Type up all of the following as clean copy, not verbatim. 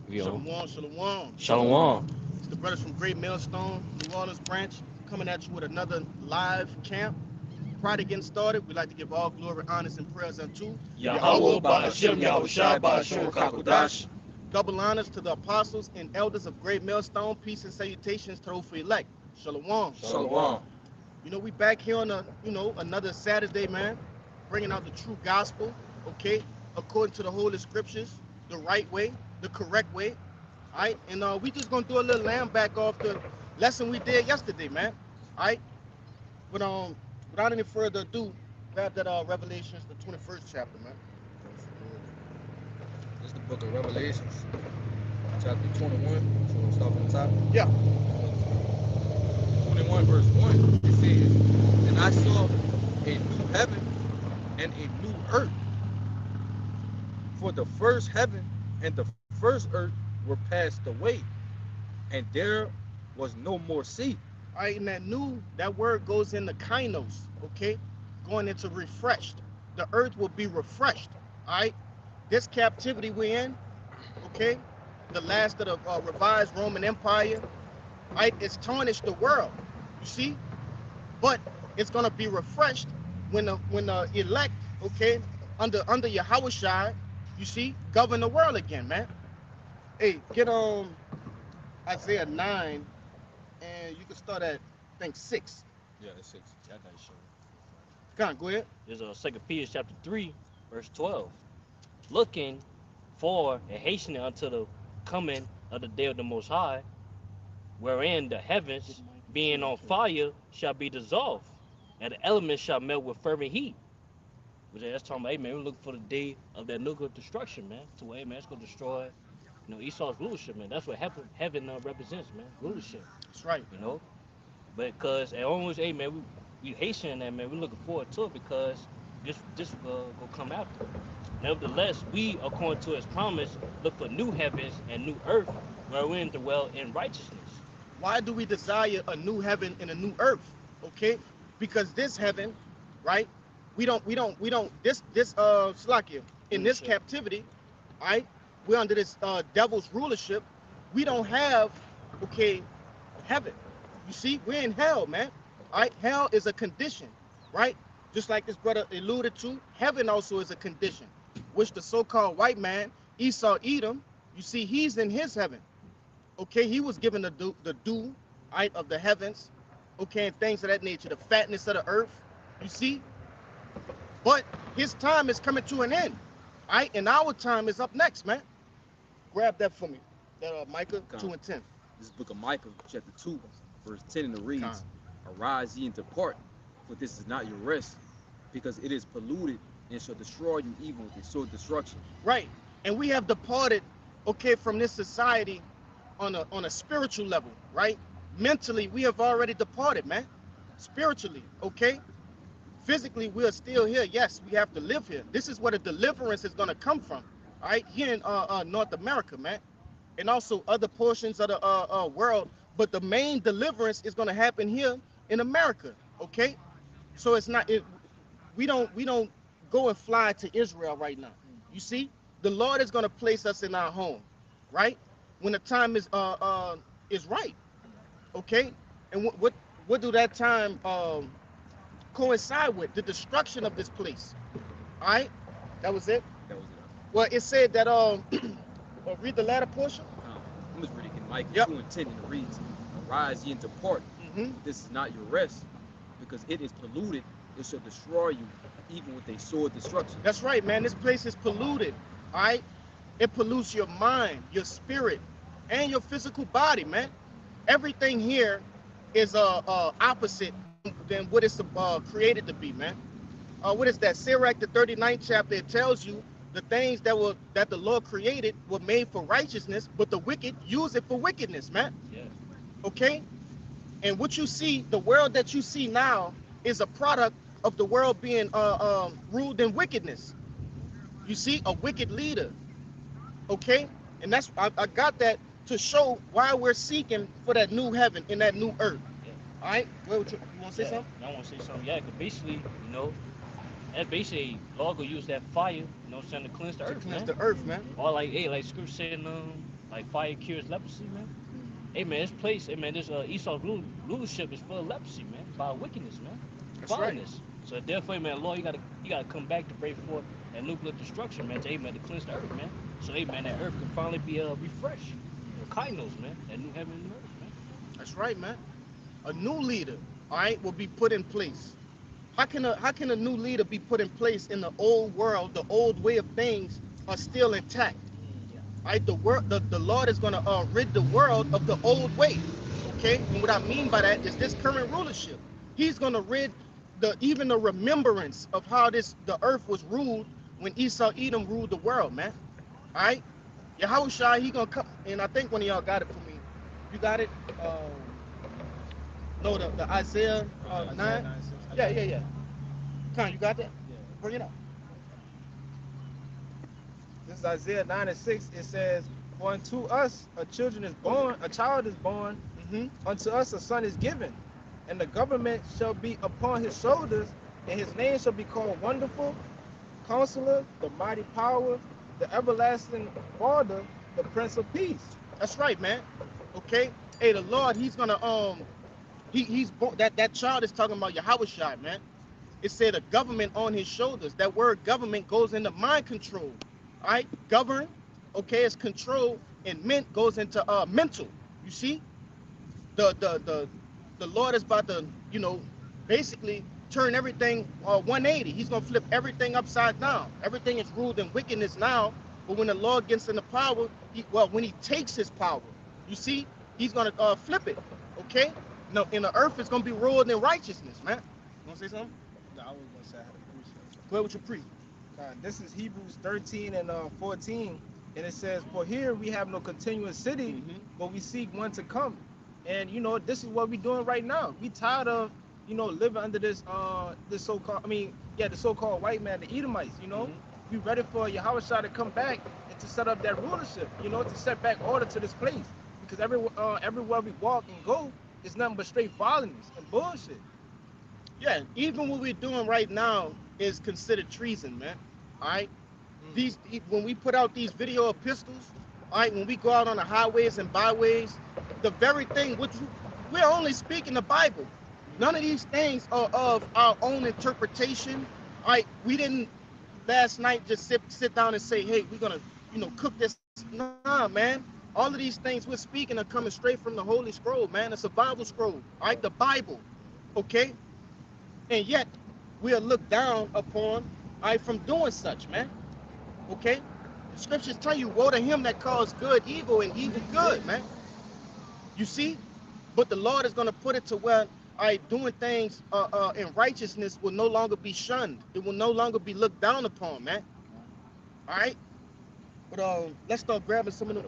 Yo. Shalom, shalom. Shalom. It's the brothers from Great Millstone, New Orleans branch, coming at you with another live camp. Prior to getting started, we'd like to give all glory, honors, and prayers unto Yahweh Ba'ashem Yahushai Ba'ashem Kakodash. double honors to the apostles and elders of Great Millstone. Peace and salutations to those for elect. Shalom. Shalom. You know, we back here on another Saturday, man, bringing out the true gospel, okay, according to the Holy Scriptures, the right way, the correct way, all right? And we just gonna do a little lamb back off the lesson we did yesterday, man, all right? But without any further ado, grab that Revelations, the 21st chapter, man. This is the book of Revelations, chapter 21. So we'll start from the top. Yeah. 21 verse 1. It says, "And I saw a new heaven and a new earth. For the first heaven and the first earth were passed away, and there was no more sea." All right, and that word goes into kainos, okay? Going into refreshed. The earth will be refreshed, all right? This captivity we're in, okay? The last of the revised Roman Empire, right? It's tarnished the world, you see? But it's gonna be refreshed when the elect, okay, under Yahushua, you see, govern the world again, man. Hey, get Isaiah 9. And you can start at, I think, 6. Yeah, it's 6. I got you. Come on, go ahead. There's a 2 Peter chapter 3, verse 12. Looking for and hastening unto the coming of the day of the Most High, wherein the heavens, being on fire, shall be dissolved, and the elements shall melt with fervent heat. Which that's talking about, hey man, we're looking for the day of that nuclear destruction, man. To where, hey man, it's gonna destroy, Esau's rulership, man. That's what heaven represents, man. Rulership. That's right. Because and almost, hey man, we hastening that, man. We're looking forward to it because this will come after. Nevertheless, we, according to His promise, look for new heavens and new earth, wherein dwell in righteousness. Why do we desire a new heaven and a new earth? Okay, because this heaven, right? We don't. This Slakia in this captivity, right? We're under this devil's rulership. We don't have, okay, heaven. You see, we're in hell, man. All right, hell is a condition, right? Just like this brother alluded to, heaven also is a condition, which the so-called white man, Esau Edom, you see, he's in his heaven. Okay, he was given the dew, right, of the heavens, okay, and things of that nature, the fatness of the earth, you see. But his time is coming to an end, all right, and our time is up next, man. Grab that for me, that Micah 2 and 10. This is book of Micah, chapter 2, verse 10, and it reads, "Arise ye and depart, for this is not your rest, because it is polluted and shall destroy you even with its sore destruction." Right, and we have departed, okay, from this society on a spiritual level, right? Mentally, we have already departed, man. Spiritually, okay? Physically, we are still here. Yes, we have to live here. This is where the deliverance is going to come from, all right? Here in North America, man, and also other portions of the world. But the main deliverance is going to happen here in America, okay? So it's not we don't go and fly to Israel right now. You see, the Lord is going to place us in our home, right? When the time is right, okay? And what do that time coincide with? The destruction of this place. All right, that was it. That was it. Well, it said that read the latter portion. I'm just reading in Micah Yep. 2 and 10, and it reads, "Arise ye and depart, this is not your rest, because it is polluted, it shall destroy you even with a sore destruction." That's right, man. This place is polluted, all right? It pollutes your mind, your spirit, and your physical body, man. Everything here is opposite than what it's created to be, man. What is that? Sirach, the 39th chapter, it tells you the things that the Lord created were made for righteousness, but the wicked use it for wickedness, man. Yeah. Okay? And what you see, the world that you see now is a product of the world being ruled in wickedness. You see, a wicked leader. Okay? And that's I got that to show why we're seeking for that new heaven and that new earth. Yeah. All right? You want to say something? I want to say something. Yeah, because basically, that basically, Lord will use that fire, to cleanse the earth, Cleanse man. the earth, man. Or like, hey, like Scripture said in Like fire cures leprosy, man. Hey man, this place, hey man, this Esau's rulership is full of leprosy, man, by wickedness, man, That's right. foulness. So therefore, man, Lord, you gotta come back to bring forth that nuclear destruction, man, to to cleanse the earth, man. So man, that earth can finally be refreshed. Kainos, man, that new heaven and earth, man. That's right, man. A new leader, all right, will be put in place. How can a new leader be put in place in the old world? The old way of things are still intact. Yeah. Right? The Lord is gonna rid the world of the old way. Okay, and what I mean by that is this current rulership. He's gonna rid even the remembrance of how the earth was ruled when Esau Edom ruled the world, man. All right, Yahushua, he gonna come, and I think one of y'all got it for me. You got it? No, the Isaiah 9. Yeah. Con, you got that? Yeah. Bring it up. This is Isaiah 9:6. It says, "For unto us a child is born, Mm-hmm. unto us a son is given, and the government shall be upon his shoulders, and his name shall be called Wonderful, Counselor, the Mighty Power, the Everlasting Father, the Prince of Peace." That's right, man. Okay. Hey, the Lord, he's gonna he's born, that child is talking about Yahushua, man. It said a government on his shoulders. That word government goes into mind control. All right, govern, okay, it's control, and ment goes into mental. You see, the Lord is about to, basically turn everything 180. He's gonna flip everything upside down. Everything is ruled in wickedness now, but when the Lord gets into power, when he takes his power, you see, he's gonna flip it. Okay, no, and the earth is gonna be ruled in righteousness, man. You wanna say something? No, I was going to say I had a precept. Go ahead with your pre. This is Hebrews 13 and 14, and it says, "For here we have no continuous city, Mm-hmm. but we seek one to come." And this is what we're doing right now. We tired of living under this so-called, the so-called white man, the Edomites. Mm-hmm. We ready for Yahushua to come back and to set up that rulership. To set back order to this place, because everywhere we walk and go, it's nothing but straight violence and bullshit. Yeah, even what we're doing right now is considered treason, man. All right. When we put out these video epistles, all right, when we go out on the highways and byways, the very thing which we're only speaking the Bible. None of these things are of our own interpretation. All right, we didn't last night just sit down and say, hey, we're gonna cook this. Nah, man. All of these things we're speaking are coming straight from the Holy Scroll, man. It's a Bible scroll, all right, the Bible, okay. And yet we are looked down upon, all right, from doing such, man. Okay? The scriptures tell you, woe to him that calls good evil and evil good, man. You see? But the Lord is going to put it to where, all right, doing things in righteousness will no longer be shunned. It will no longer be looked down upon, man. All right? But let's start grabbing some of the.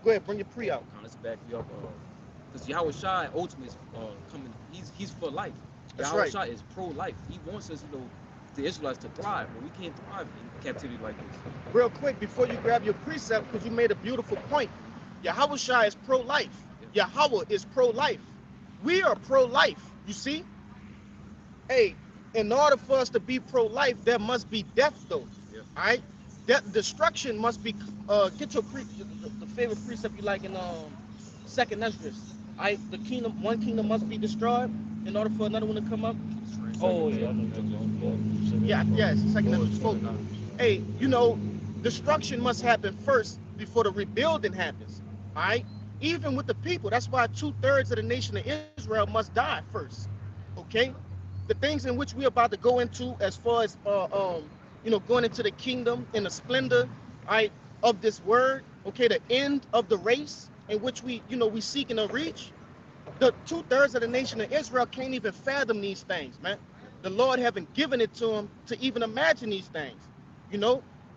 Go ahead, bring your pre out. Let's back you up. Because Yahushua ultimately is coming. He's for life. That's Yahushua right. is pro-life. He wants us, the Israelites to thrive, but we can't thrive in captivity like this. Real quick, before you grab your precept, because you made a beautiful point. Yahushua is pro-life. Yahweh is pro-life. We are pro-life, you see? Hey, in order for us to be pro-life, there must be death, though. Yeah. All right? Destruction must be, get your the favorite precept you like in second Esdras. All right? One kingdom must be destroyed in order for another one to come up. Oh yeah, I know that. Yeah, it's second Esdras 4. Hey, destruction must happen first before the rebuilding happens. All right? Even with the people, that's why 2/3 of the nation of Israel must die first. Okay? The things in which we're about to go into, as far as going into the kingdom and the splendor, all right, of this word, okay, the end of the race in which we seeking to reach. The 2/3 of the nation of Israel can't even fathom these things, man. The Lord haven't given it to them to even imagine these things,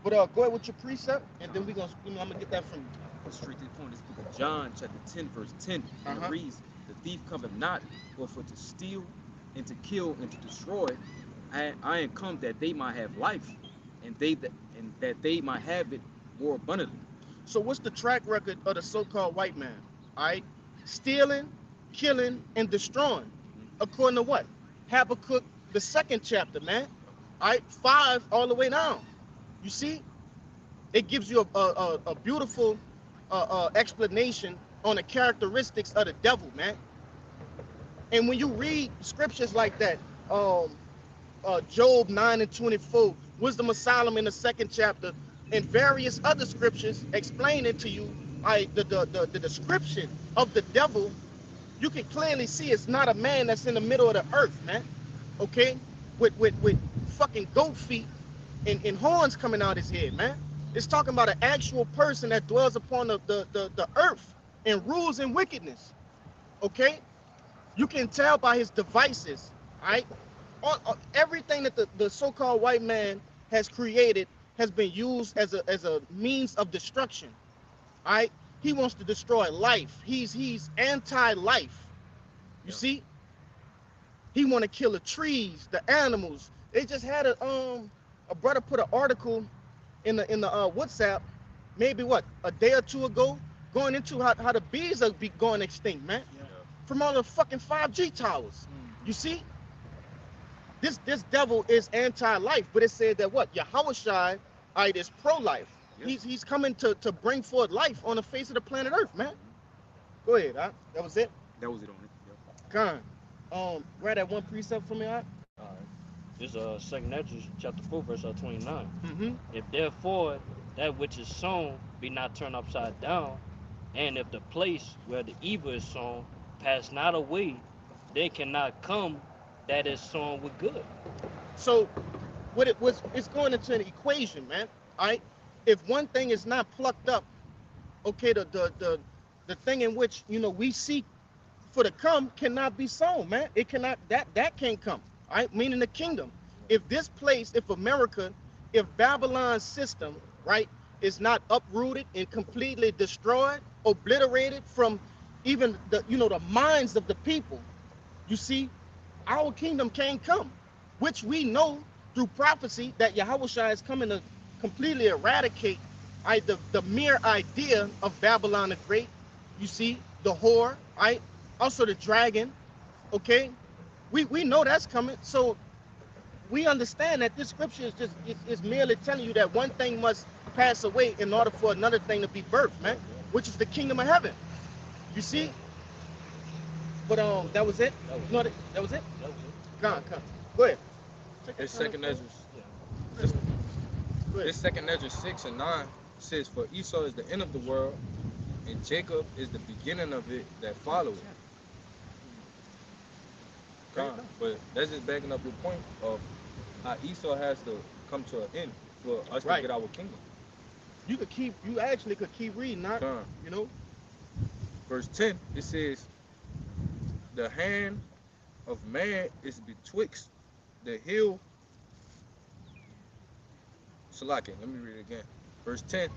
But go ahead with your precept, and then we're gonna, I'm gonna get that from you. Straight to the point, this book of John, chapter 10, verse 10, and it reads, "The thief cometh not, but for to steal, and to kill, and to destroy. I am come that they might have life, and that they might have it more abundantly." So what's the track record of the so-called white man? All right, stealing, killing, and destroying. According to what? Habakkuk, the 2nd chapter, man. All right, 5 all the way down. You see, it gives you a beautiful explanation on the characteristics of the devil, man. And when you read scriptures like that, Job 9:24, Wisdom of Solomon, the 2nd chapter, and various other scriptures explaining to you the description of the devil, you can clearly see it's not a man that's in the middle of the earth, man. Okay? With fucking goat feet and horns coming out his head, man. It's talking about an actual person that dwells upon the earth and rules in wickedness. Okay? You can tell by his devices, all right? Everything that the so-called white man has created has been used as a means of destruction. All right? He wants to destroy life. He's anti-life. You see? He want to kill the trees, the animals. They just had a brother put an article in the WhatsApp, maybe what, a day or two ago, going into how the bees are be going extinct, man. Yeah. From all the fucking 5G towers. You see? This devil is anti-life, but it said that what? Yahushua is pro-life. Yes. He's coming to bring forth life on the face of the planet Earth, man. Go ahead, huh? That was it? That was it on it. Yep. Con. Read that one precept for me, huh? All right. This 2nd Ezra chapter 4 verse 29. Mm-hmm. If therefore that which is sown be not turned upside down, and if the place where the evil is sown pass not away, they cannot come that is sown with good. So what it was, it's going into an equation, man. All right. If one thing is not plucked up, okay, the thing in which we seek for to come cannot be sown, man. It cannot, that can't come. All right, meaning the kingdom. If this place, if America, if Babylon's system, right, is not uprooted and completely destroyed, obliterated from even the minds of the people, you see, our kingdom can't come, which we know through prophecy that Yahushua is coming to completely eradicate the mere idea of Babylon the Great. You see, the whore, right? Also the dragon, okay? We know that's coming. So we understand that this scripture is just is merely telling you that one thing must pass away in order for another thing to be birthed, man, which is the kingdom of heaven. You see? But that was it? No, that was it? That was it. Come. Go ahead. It's 2nd Ezra. Yeah. Go ahead. This 2nd Ezra 6 and 9 says, for Esau is the end of the world, and Jacob is the beginning of it that followeth. But that's just backing up your point of how Esau has to come to an end for us to Right. get our kingdom. You actually could keep reading, not, Con. Verse 10, it says, the hand of man is betwixt the hill. Salakia, let me read it again. Verse 10,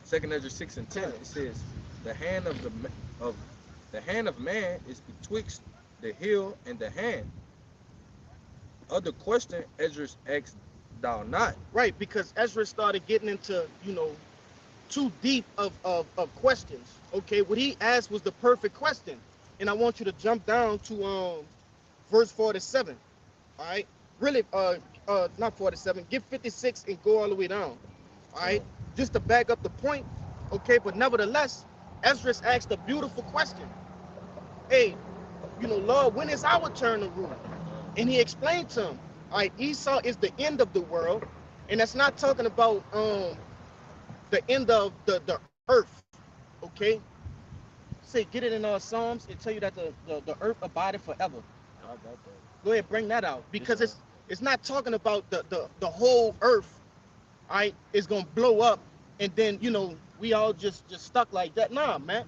2nd Ezra 6 and 10, it says, the hand of man is betwixt the hill and the hand. Other question Ezra asked thou not. Right, because Ezra started getting into, too deep of questions. Okay, what he asked was the perfect question. And I want you to jump down to verse 47. All right? Really, not 47, get 56 and go all the way down. All right? Just to back up the point. Okay, but nevertheless, Ezra asked a beautiful question. Hey, Lord, when is our turn to rule? And he explained to him, all right, Esau is the end of the world, and that's not talking about the end of the earth, okay? Say, get it in Psalms, it tell you that the earth abideth forever. How about that? Go ahead, bring that out, because it's not talking about the whole earth, all right, is gonna blow up, and then we all just stuck like that. Nah, man.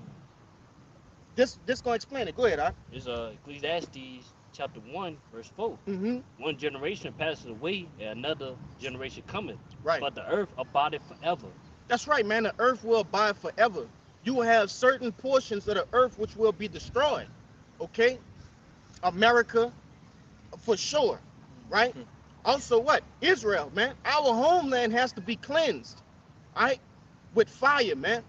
This gonna explain it. Go ahead, huh? It's Ecclesiastes chapter 1 verse 4. Mm-hmm. One generation passes away and another generation cometh, Right. but the earth abideth forever. That's right, man. The earth will abide forever. You will have certain portions of the earth which will be destroyed. Okay? America, for sure. Right? Also, what? Israel, man. Our homeland has to be cleansed. All right? With fire, man.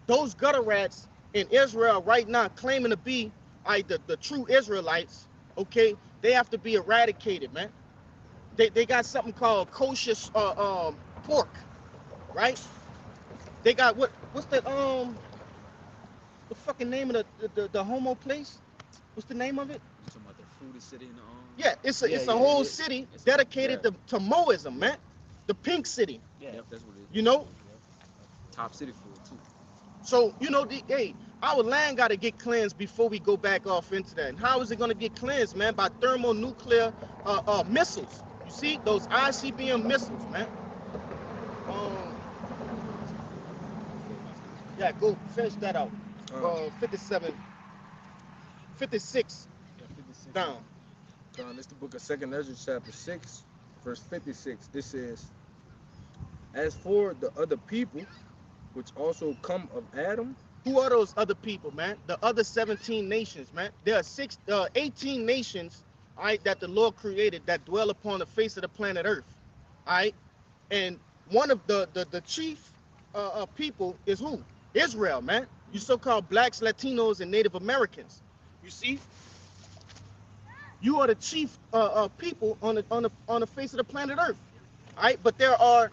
Those gutter rats in Israel right now claiming to be the true Israelites, okay? They have to be eradicated, man. They got something called kosher pork, right? They got what's the fucking name of the homo place? What's the name of it? You talking about the foodie city in the Yeah, it's a Yeah, it's a yeah, whole yeah. city It's dedicated yeah. to Moism, man. The pink city, Yeah. Yep, that's what it is. you know. Top city food too. So you know, hey, our land got to get cleansed before we go back off into that. And how is it going to get cleansed, man? By thermonuclear missiles. You see those ICBM missiles, man. Um, yeah, go finish that out. 57, 56 Yeah, 56. down. This is the book of Second Ezra, chapter 6, verse 56. This says, as for the other people, which also come of Adam, Who are those other people, man? The other 17 nations, man. There are 18 nations, all right, that the Lord created that dwell upon the face of the planet Earth, all right. And one of the chief people is who? Israel, man. You so-called blacks, Latinos, and Native Americans. You see, you are the chief people on the face of the planet Earth, all right. But there are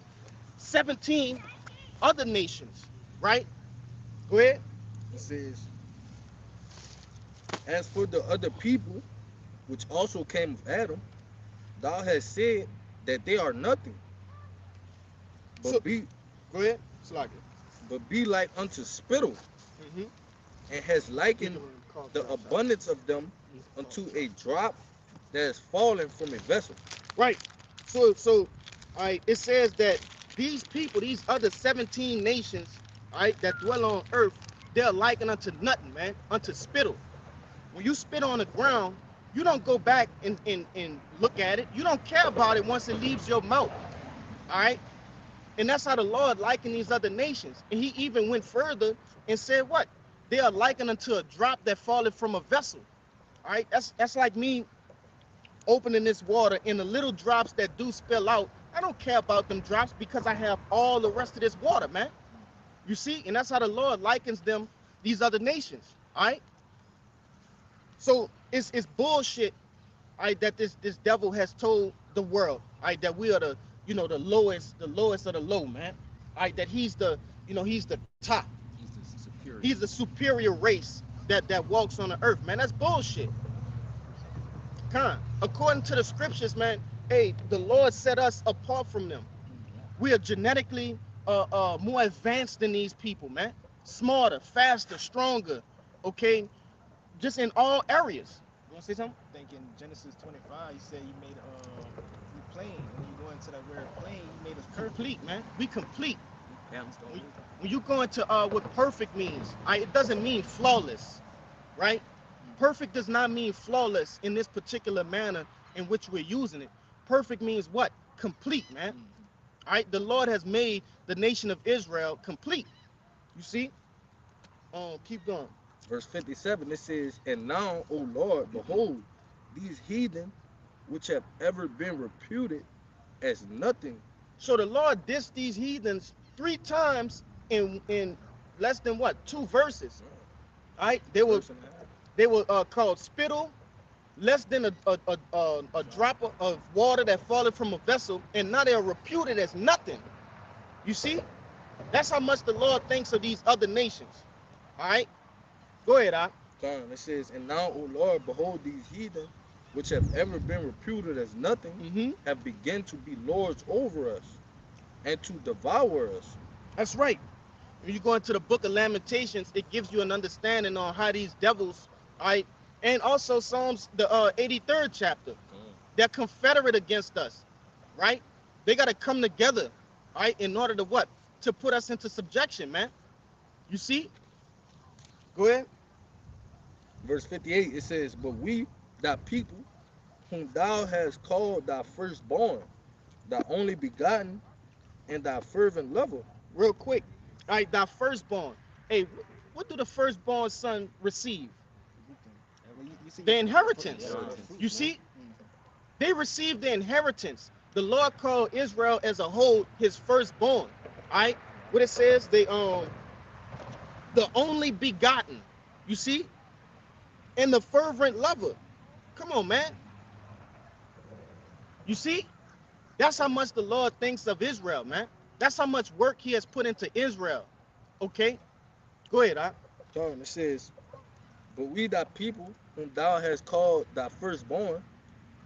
17 other nations, right? Go ahead. it says, as for the other people, which also came of Adam, thou hast said that they are nothing, but So- be Go ahead. Slug like unto spittle, it. and has likened the abundance of them unto a drop that is fallen from a vessel. Right. So all right, it says that these people, these other 17 nations, all right, that dwell on earth, they're likened unto nothing, man, unto spittle. When you spit on the ground, you don't go back and look at it. You don't care about it once it leaves your mouth. All right. And that's how the Lord likened these other nations. And he even went further and said what? They are likened unto a drop that falleth from a vessel. All right. That's like me opening this water and the little drops that do spill out. I don't care about them drops because I have all the rest of this water, man. You see? And that's how the Lord likens them, these other nations. All right. So it's bullshit, all right, that this devil has told the world, all right, that we are the, you know, the lowest of the low, man. All right, that he's the, you know, he's the top. He's the superior. He's the superior race that walks on the earth, man. That's bullshit. According to the scriptures, man, hey, the Lord set us apart from them. We are genetically more advanced than these people, man. Smarter, faster, stronger, okay? Just in all areas. You want to say something? I think in Genesis 25, he said he made we plane. When you go into that word plane, he made us perfect. Complete, man. We complete. Balanced all over. When you go into what perfect means, it doesn't mean flawless, right? Perfect does not mean flawless in this particular manner in which we're using it. Perfect means what? Complete, man. All right, the Lord has made the nation of Israel complete. You see? Keep going. Verse 57, it says, and now, O Lord, behold, these heathen, which have ever been reputed as nothing. So the Lord dissed these heathens 3 times in less than what? 2 verses. All right, they were called spittle, less than a drop of water that fallen from a vessel, and now they are reputed as nothing. You see? That's how much the Lord thinks of these other nations. All right? Go ahead, Ak. It says, and now, O Lord, behold, these heathen, which have ever been reputed as nothing, have begun to be lords over us and to devour us. That's right. When you go into the book of Lamentations, it gives you an understanding on how these devils, all right, and also Psalms, the 83rd chapter, they're confederate against us, right? They got to come together, all right, in order to what? To put us into subjection, man. You see? Go ahead. Verse 58, it says, but we, thy people, whom thou hast called thy firstborn, thy only begotten, and thy fervent lover. Real quick. All right, thy firstborn. Hey, what do the firstborn son receive? The inheritance. You see? They received the inheritance. The Lord called Israel as a whole his firstborn. All right? What it says, the only begotten. You see? And the fervent lover. Come on, man. You see? That's how much the Lord thinks of Israel, man. That's how much work he has put into Israel. Okay, go ahead. It says, but we thy people whom thou hast called thy firstborn,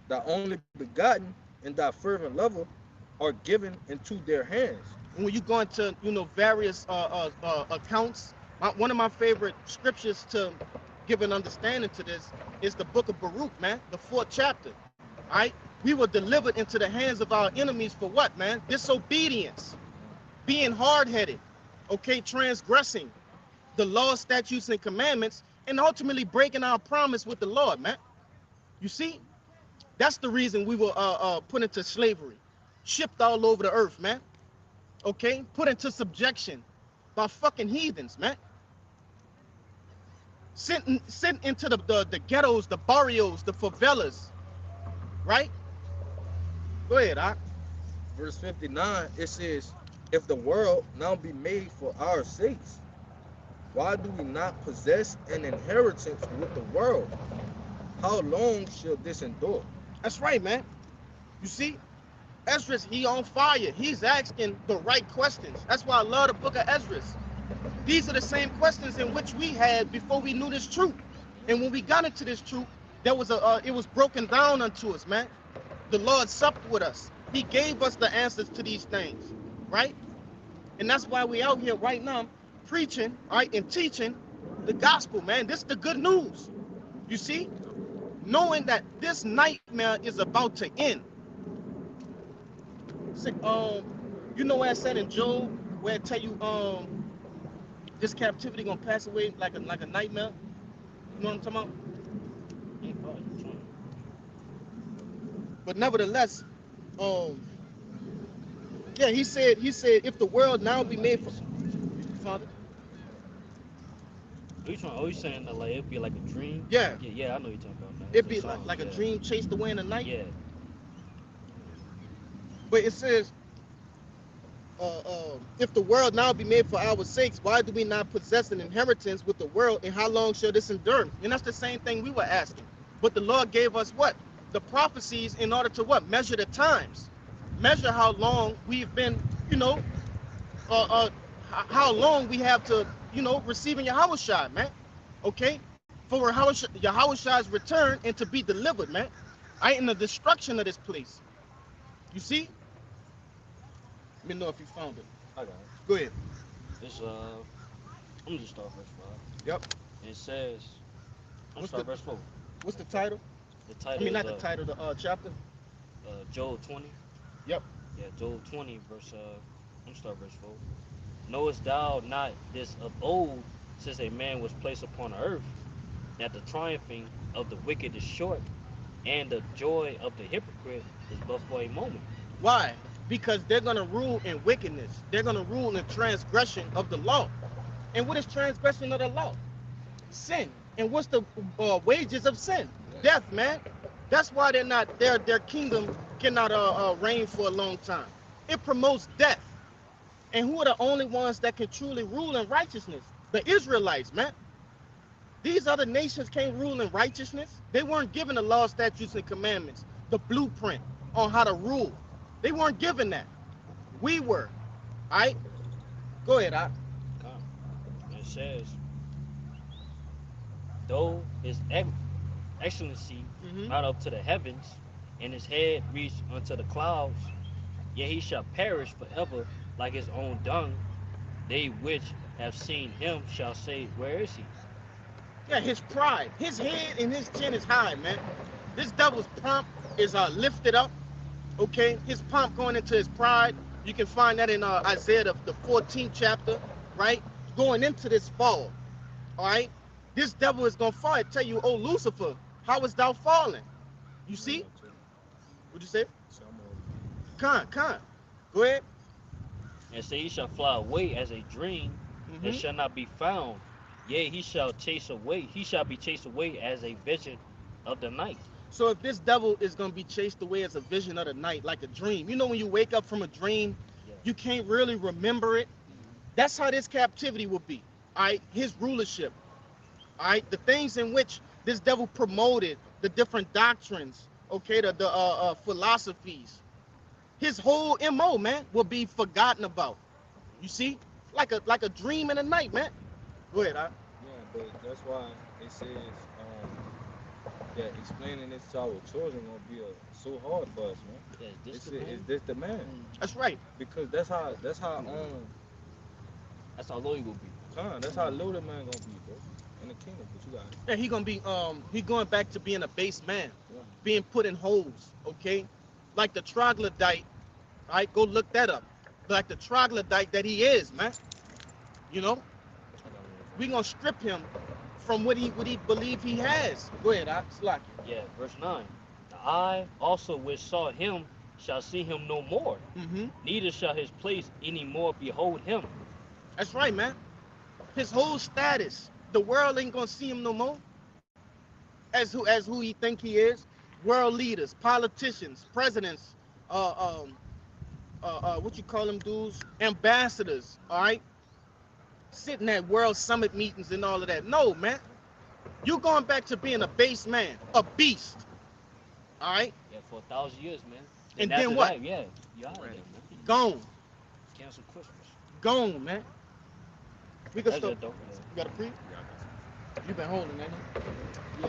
thy only begotten, and thy fervent lover, are given into their hands. When you go into various accounts, one of my favorite scriptures to give an understanding to this is the book of Baruch, man, the 4th chapter. All right, we were delivered into the hands of our enemies for what, man? Disobedience, being hard-headed, okay, transgressing the law, statutes, and commandments, and ultimately breaking our promise with the Lord, man. You see, that's the reason we were put into slavery, shipped all over the earth, man. Okay, put into subjection by fucking heathens, man. Sent into the ghettos, the barrios, the favelas, right? Go ahead, Verse 59, it says, if the world now be made for our sakes, why do we not possess an inheritance with the world? How long shall this endure? That's right, man. You see, Ezra, he on fire. He's asking the right questions. That's why I love the book of Ezra. These are the same questions in which we had before we knew this truth. And when we got into this truth, there was it was broken down unto us, man. The Lord supped with us. He gave us the answers to these things, right? And that's why we out here right now preaching, right, and teaching the gospel, man. This is the good news. You see, knowing that this nightmare is about to end. You know where I said in Job, where I tell you, this captivity gonna pass away like a nightmare. You know what I'm talking about? But nevertheless, yeah, he said, if the world now be made for Father. Are you saying that like it'd be like a dream? Yeah. Yeah, I know you're talking about that. It'd be like a dream chased away in the night. Yeah. But it says, if the world now be made for our sakes, why do we not possess an inheritance with the world, and how long shall this endure? And that's the same thing we were asking. But the Lord gave us what? The prophecies in order to what? Measure the times. Measure how long we've been, how long we have to, receiving Yahushua, man. Okay? For Yahushua's return and to be delivered, man. Right? In the destruction of this place. You see? Let me know if you found it. I got it. Go ahead. It's I'm just start verse 5. Yep. And it says, What's start the verse 4. What's the title? The title I mean, is not the title, the chapter. Joel 20. Yep. Yeah, Joel 20 verse I'm start verse 4. Knowest thou not this of old, since a man was placed upon the earth, that the triumphing of the wicked is short, and the joy of the hypocrite is but for a moment. Why? Because they're gonna rule in wickedness. They're gonna rule in transgression of the law. And what is transgression of the law? Sin. And what's the wages of sin? Death, man. That's why their kingdom cannot reign for a long time. It promotes death. And who are the only ones that can truly rule in righteousness? The Israelites, man. These other nations can't rule in righteousness. They weren't given the law, statutes, and commandments, the blueprint on how to rule. They weren't given that. We were. All right? Go ahead, It says, though his excellency out up to the heavens, and his head reached unto the clouds, yet he shall perish forever like his own dung. They which have seen him shall say, where is he? Yeah, his pride. His head and his chin is high, man. This devil's pomp is lifted up. Okay? His pomp going into his pride. You can find that in Isaiah, the 14th chapter, right? Going into this fall. All right? This devil is going to fall. I tell you, oh, Lucifer, how is thou falling? You see? What'd you say? Con. Go ahead. And say he shall fly away as a dream, and shall not be found. Yea, he shall be chased away as a vision of the night. So if this devil is going to be chased away as a vision of the night, like a dream, when you wake up from a dream, you can't really remember it. That's how this captivity will be. All right, his rulership. All right, the things in which this devil promoted, the different doctrines, okay, the philosophies. His whole MO, man, will be forgotten about. You see? like a dream in the night, man. Go ahead. Yeah, but that's why it says that explaining this to our children gonna be so hard for us, man. Yeah, Is this the man? That's right. Because that's how That's how low you will be. that's how low the man gonna be, bro. In the kingdom, but you got it. Yeah, he gonna be he going back to being a base man, Yeah. being put in holes. Okay, like the troglodyte. All right, go look that up. Like the troglodyte that he is, man. You know, we gonna strip him from what he believe he has. Go ahead, Slack. Yeah, verse 9. The eye also which saw him shall see him no more, Mm-hmm. neither shall his place any more behold him. That's right, man. His whole status, the world ain't gonna see him no more. As who he think he is. World leaders, politicians, presidents, what you call them dudes, ambassadors. All right, sitting at World Summit meetings and all of that. No, man, you going back to being a base man, a beast. All right, Yeah, for 1,000 years, man. and after then what? That, yeah, you out of there, man. Gone, Cancel Christmas. gone, man. We can That's start. it, though. You got a pre? Yeah, I got You been holding, ain't it? Yeah.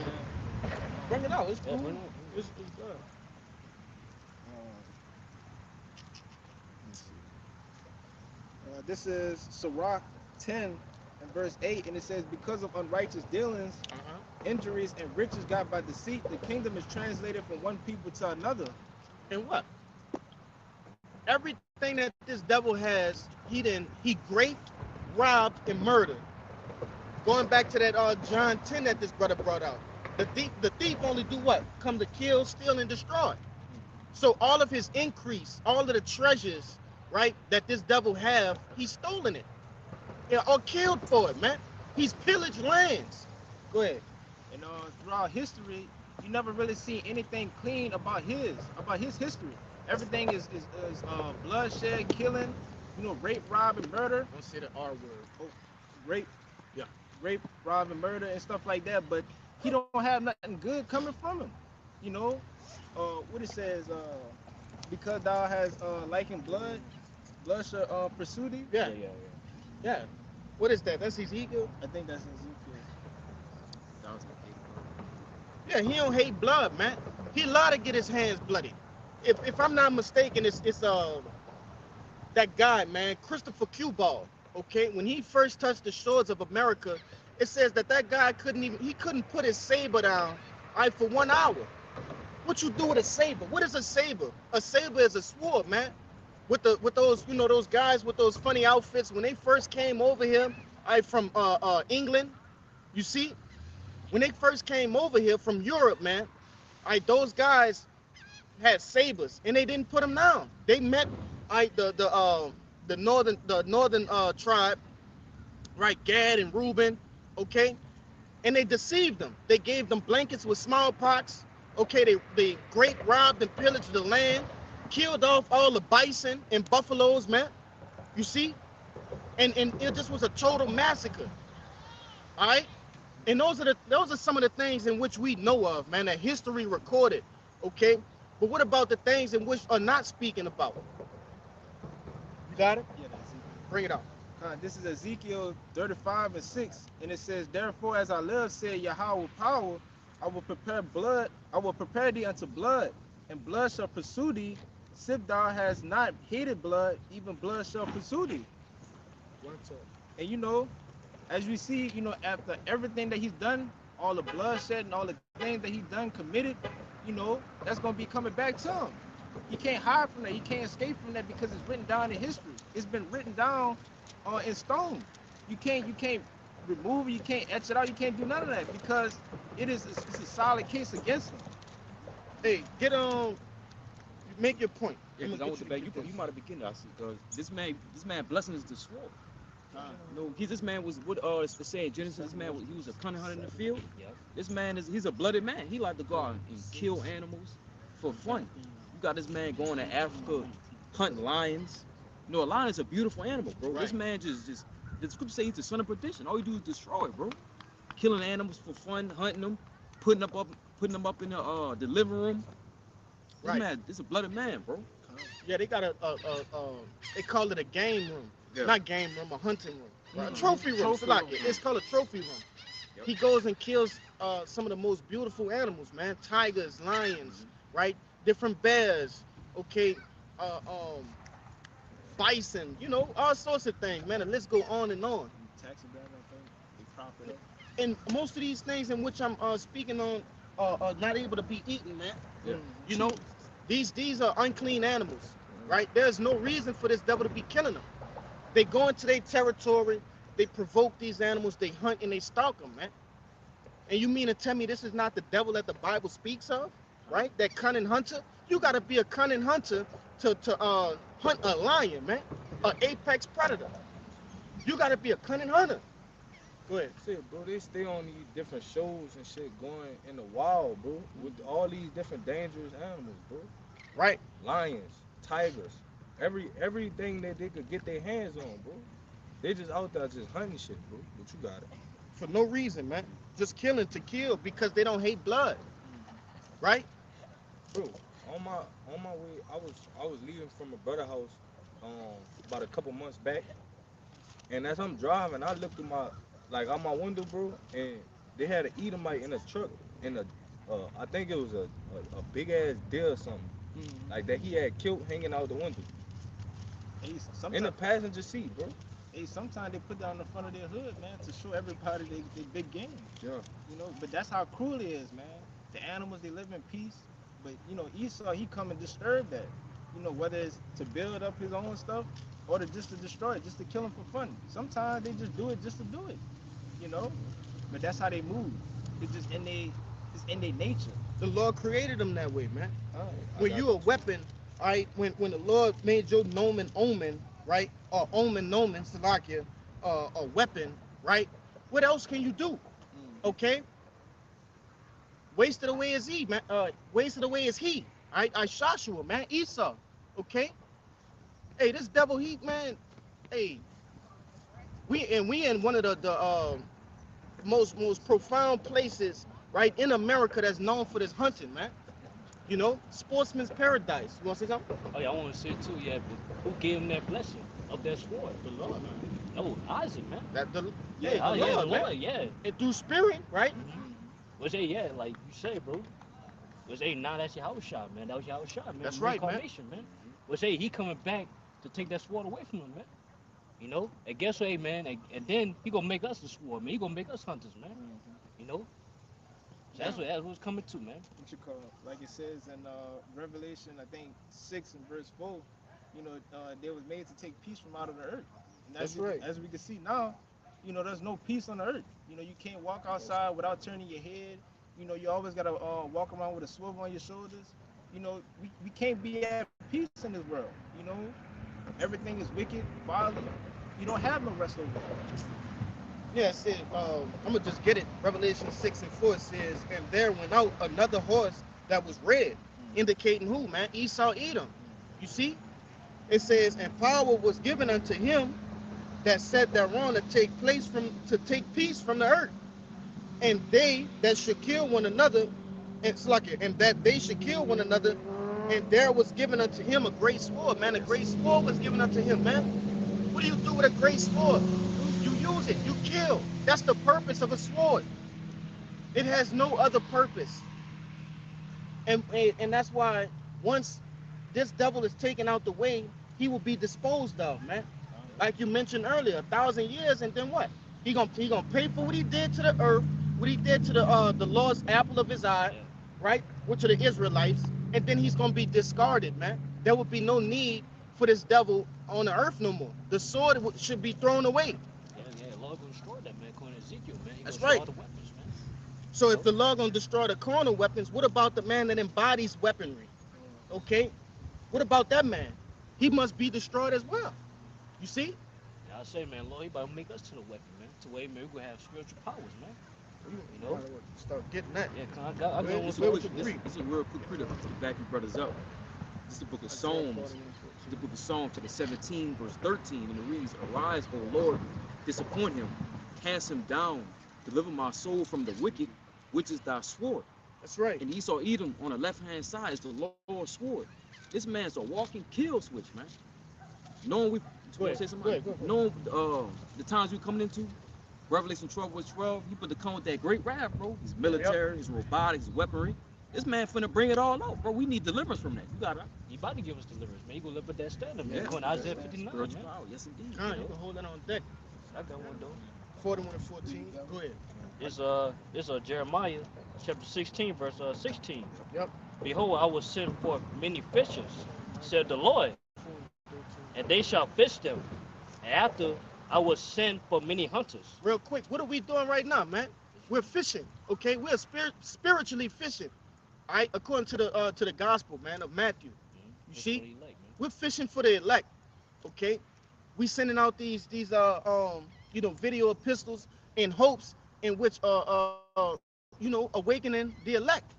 Bring it out. It's Yeah, cool. bring it out. It's good. Let me see. This is Sirach 10 and verse 8, and it says, because of unrighteous dealings, Uh-huh. injuries, and riches got by deceit, the kingdom is translated from one people to another. And what? Everything that this devil has, he raped, robbed, and murdered. Going back to that John 10 that this brother brought out. The thief only do what? Come to kill, steal, and destroy. So all of his increase, all of the treasures, right, that this devil have, he's stolen it. Yeah, or killed for it, man. He's pillaged lands. Go ahead. And throughout history, you never really see anything clean about his history. Everything is bloodshed, killing, rape, rob, and murder. Don't say the R word. Oh, rape, Yeah. rape, rob, and murder, and stuff like that. But he don't have nothing good coming from him. You know, what it says, because thou has likened blood shall pursue thee. Yeah. Yeah. Yeah. What is that? That's Ezekiel? I think that's Ezekiel. that was a Yeah, he don't hate blood, man. He allowed to get his hands bloody. If I'm not mistaken, it's that guy, man, Christopher Cuball. Okay, when he first touched the shores of America, it says that guy couldn't put his saber down, all right, for 1 hour. What you do with a saber? What is a saber? A saber is a sword, man. With those those guys with those funny outfits when they first came over here, all right, from England, you see, when they first came over here from Europe, man, all right, those guys had sabers and they didn't put them down. They met, all right, the northern tribe, right, Gad and Reuben, okay, and they deceived them. They gave them blankets with smallpox. Okay, they great robbed and pillaged the land, killed off all the bison and buffaloes, man. You see, and it just was a total massacre. All right, and those are some of the things in which we know of, man. That history recorded. Okay, but what about the things in which are not speaking about? You got it? Yeah, that's Ezekiel. Bring it out. This is Ezekiel 35 and 6, and it says, therefore, as I live, said Yahweh power, I will prepare thee unto blood, and blood shall pursue thee. If thou hast not hated blood, even blood shall pursue thee. And as we see, after everything that he's done, all the bloodshed and all the things that he's done, committed, that's going to be coming back to him. He can't hide from that. He can't escape from that because it's written down in history. It's been written down in stone. You can't remove it. You can't etch it out. You can't do none of that because it's a solid case against him. Hey, make your point. Yeah, because I want to back. You might have begun, I see, because this man blessing is the sword. This man was what it's saying Genesis. This man he was a cunning hunter in the field. Yeah. This man he's a blooded man. He like to go out and kill animals for fun. You got this man going to Africa hunting lions. A lion is a beautiful animal, bro. Right. This man just the scripture say he's the son of perdition. All he do is destroy, bro. Killing animals for fun, hunting them, putting them up in the living room. This Right. man, this is a blooded man, bro. Yeah, they got they call it a game room. Yeah. not game room, a hunting room, right? Mhm. Trophy room. Trophy Salaki. room. It's called a trophy room. Yep. He goes and kills some of the most beautiful animals, man. Tigers, lions, right? Different bears, okay? Uh, um, bison, you know, all sorts of things, man. The list go on and on. Taxidermy, I think. They prop it up. And most of these things in which I'm speaking on are not able to be eaten, man. Yeah. You know, these are unclean animals, right? There's no reason for this devil to be killing them. They go into their territory, they provoke these animals, they hunt and they stalk them, man. And you mean to tell me this is not the devil that the Bible speaks of, right? That cunning hunter. You got to be a cunning hunter to hunt a lion, man, an apex predator. You got to be a cunning hunter. Go ahead. Shit, bro, they stay on these different shows and shit going in the wild, bro, with all these different dangerous animals, bro. Right. Lions, tigers, everything that they could get their hands on, bro. They just out there just hunting shit, bro. But you got it. For no reason, man. Just killing to kill because they don't hate blood, right? Bro, on my way, I was leaving from a brother house about a couple months back. And as I'm driving, I looked through my out my window, bro, and they had an Edomite in a truck in a I think it was a big ass deer or something. Mhm. Like that he had killed hanging out the window. Hey, In the sometimes, passenger seat, bro. sometimes they put that on the front of their hood, man, to show everybody they big game. Yeah. You know, but that's how cruel it is, man. The animals, they live in peace, but you know, Esau, he come and disturb that. You know, whether it's to build up his own stuff or just to destroy it, just to kill him for fun. Sometimes they just do it just to do it. You know, but that's how they move. It's just it's in their nature. The Lord created them that way, man. I When got you a you. weapon, all right, when the Lord made your nomen omen, right, or omen nomen, Salakia, a weapon, right, what else can you do? Okay? Wasted away is he, man. Wasted away is he. I Joshua, man. Esau. Okay? Hey, this devil heat, man. Hey, we in one of the most profound places, right, in America that's known for this hunting, man. You know, sportsman's paradise. You want to say something? Oh yeah, I want to say too. Yeah, but who gave him that blessing of that sword? The Lord, man. No, Isaac, man. That the Yeah, hey, Oh the yeah, the Lord, man. Lord, yeah. And through spirit, right? Which they, yeah, like you say, bro. Which they, nah, that's your house shot, man. That was your house shot, man. That's right, man. Reincarnation, man. Which hey, he coming back to take that sword away from him, man. You know, and guess what, hey, man? And then he gonna make us the sword, man. He gonna make us hunters, man. You know, so that's what's coming to, man. What you call it? Like it says in Revelation, I think 6 and verse 4, you know, they was made to take peace from out of the earth. And That's right. As we can see now, you know, there's no peace on the earth. You know, you can't walk outside without turning your head. You know, you always gotta walk around with a swivel on your shoulders. You know, we can't be at peace in this world. You know, everything is wicked, violent. You don't have no rest over it. Yeah, it said, I'm gonna just get it. Revelation 6 and 4 says, and there went out another horse that was red, indicating who, man? Esau Edom. You see? It says, and power was given unto him that sat thereon to take peace from the earth. And they that should kill one another, and that they should kill one another, and there was given unto him a great sword, man. A great sword was given unto him, man. What do you do with a great sword? You use it, you kill. That's the purpose of a sword. It has no other purpose. And that's why once this devil is taken out the way, he will be disposed of, man. Like you mentioned earlier, 1,000 years, and then what? He gonna pay for what he did to the earth, what he did to the Lord's apple of his eye, right? Which are the Israelites, and then he's gonna be discarded, man. There will be no need for this devil on the earth no more. The sword should be thrown away. Yeah, Lord gonna destroy that, man. According to Ezekiel, man. He That's gonna destroy right. all the weapons, man. So if the Lord gonna destroy the carnal weapons, what about the man that embodies weaponry? Okay, what about that man? He must be destroyed as well. You see? Yeah, I say, man, Lord, he about to make us to the weapon, man. To where, man, we gonna have spiritual powers, man. You know? Start getting that. Yeah, I got Where- one where for would you. you agree? This is a real quick critic to back you brothers up. This is the book of Psalms. The book of Psalms, chapter 17, verse 13, and it reads, Arise, O Lord, disappoint him, cast him down, deliver my soul from the wicked, which is thy sword. That's right. And Esau Edom on the left-hand side is the Lord's sword. This man's a walking kill switch, man. Knowing we Go You ahead. say something? Go ahead. Know the times we coming into? Revelation 12 was 12. He put the come with that great wrath, bro. His military, his robotics, his weaponry. This man finna bring it all out, bro. We need deliverance from that. You got it. He about to give us deliverance, man. He gonna live with that standard, man. Yeah. Going to Isaiah 59, Spiritual man. power. Yes, indeed. Con, you can hold that on deck. I got one though. 41 and 14. Go ahead. It's Jeremiah chapter 16, verse 16. Yep. Behold, I will send forth many fishers, said the Lord, and they shall fish them. And after I will send for many hunters. Real quick, what are we doing right now, man? We're fishing, okay? We're spiritually fishing, all right? According to the gospel, man, of Matthew. You That's see, what he like, man. we're fishing for the elect, okay? We sending out these video epistles in hopes in which awakening the elect,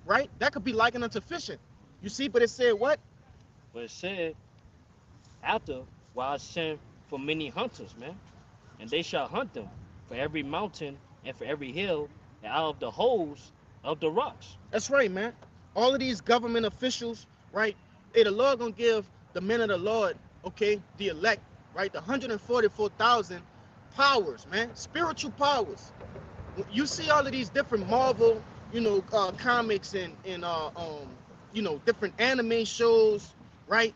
right? That could be likened unto fishing. You see, but it said what? But it said, after while I send for many hunters, man, and they shall hunt them for every mountain and for every hill and out of the holes of the rocks. That's right, man. All of these government officials, right? Hey, the Lord gonna give the men of the Lord, okay, the elect, right? The 144,000 powers, man, spiritual powers. You see all of these different Marvel, comics and different anime shows, right?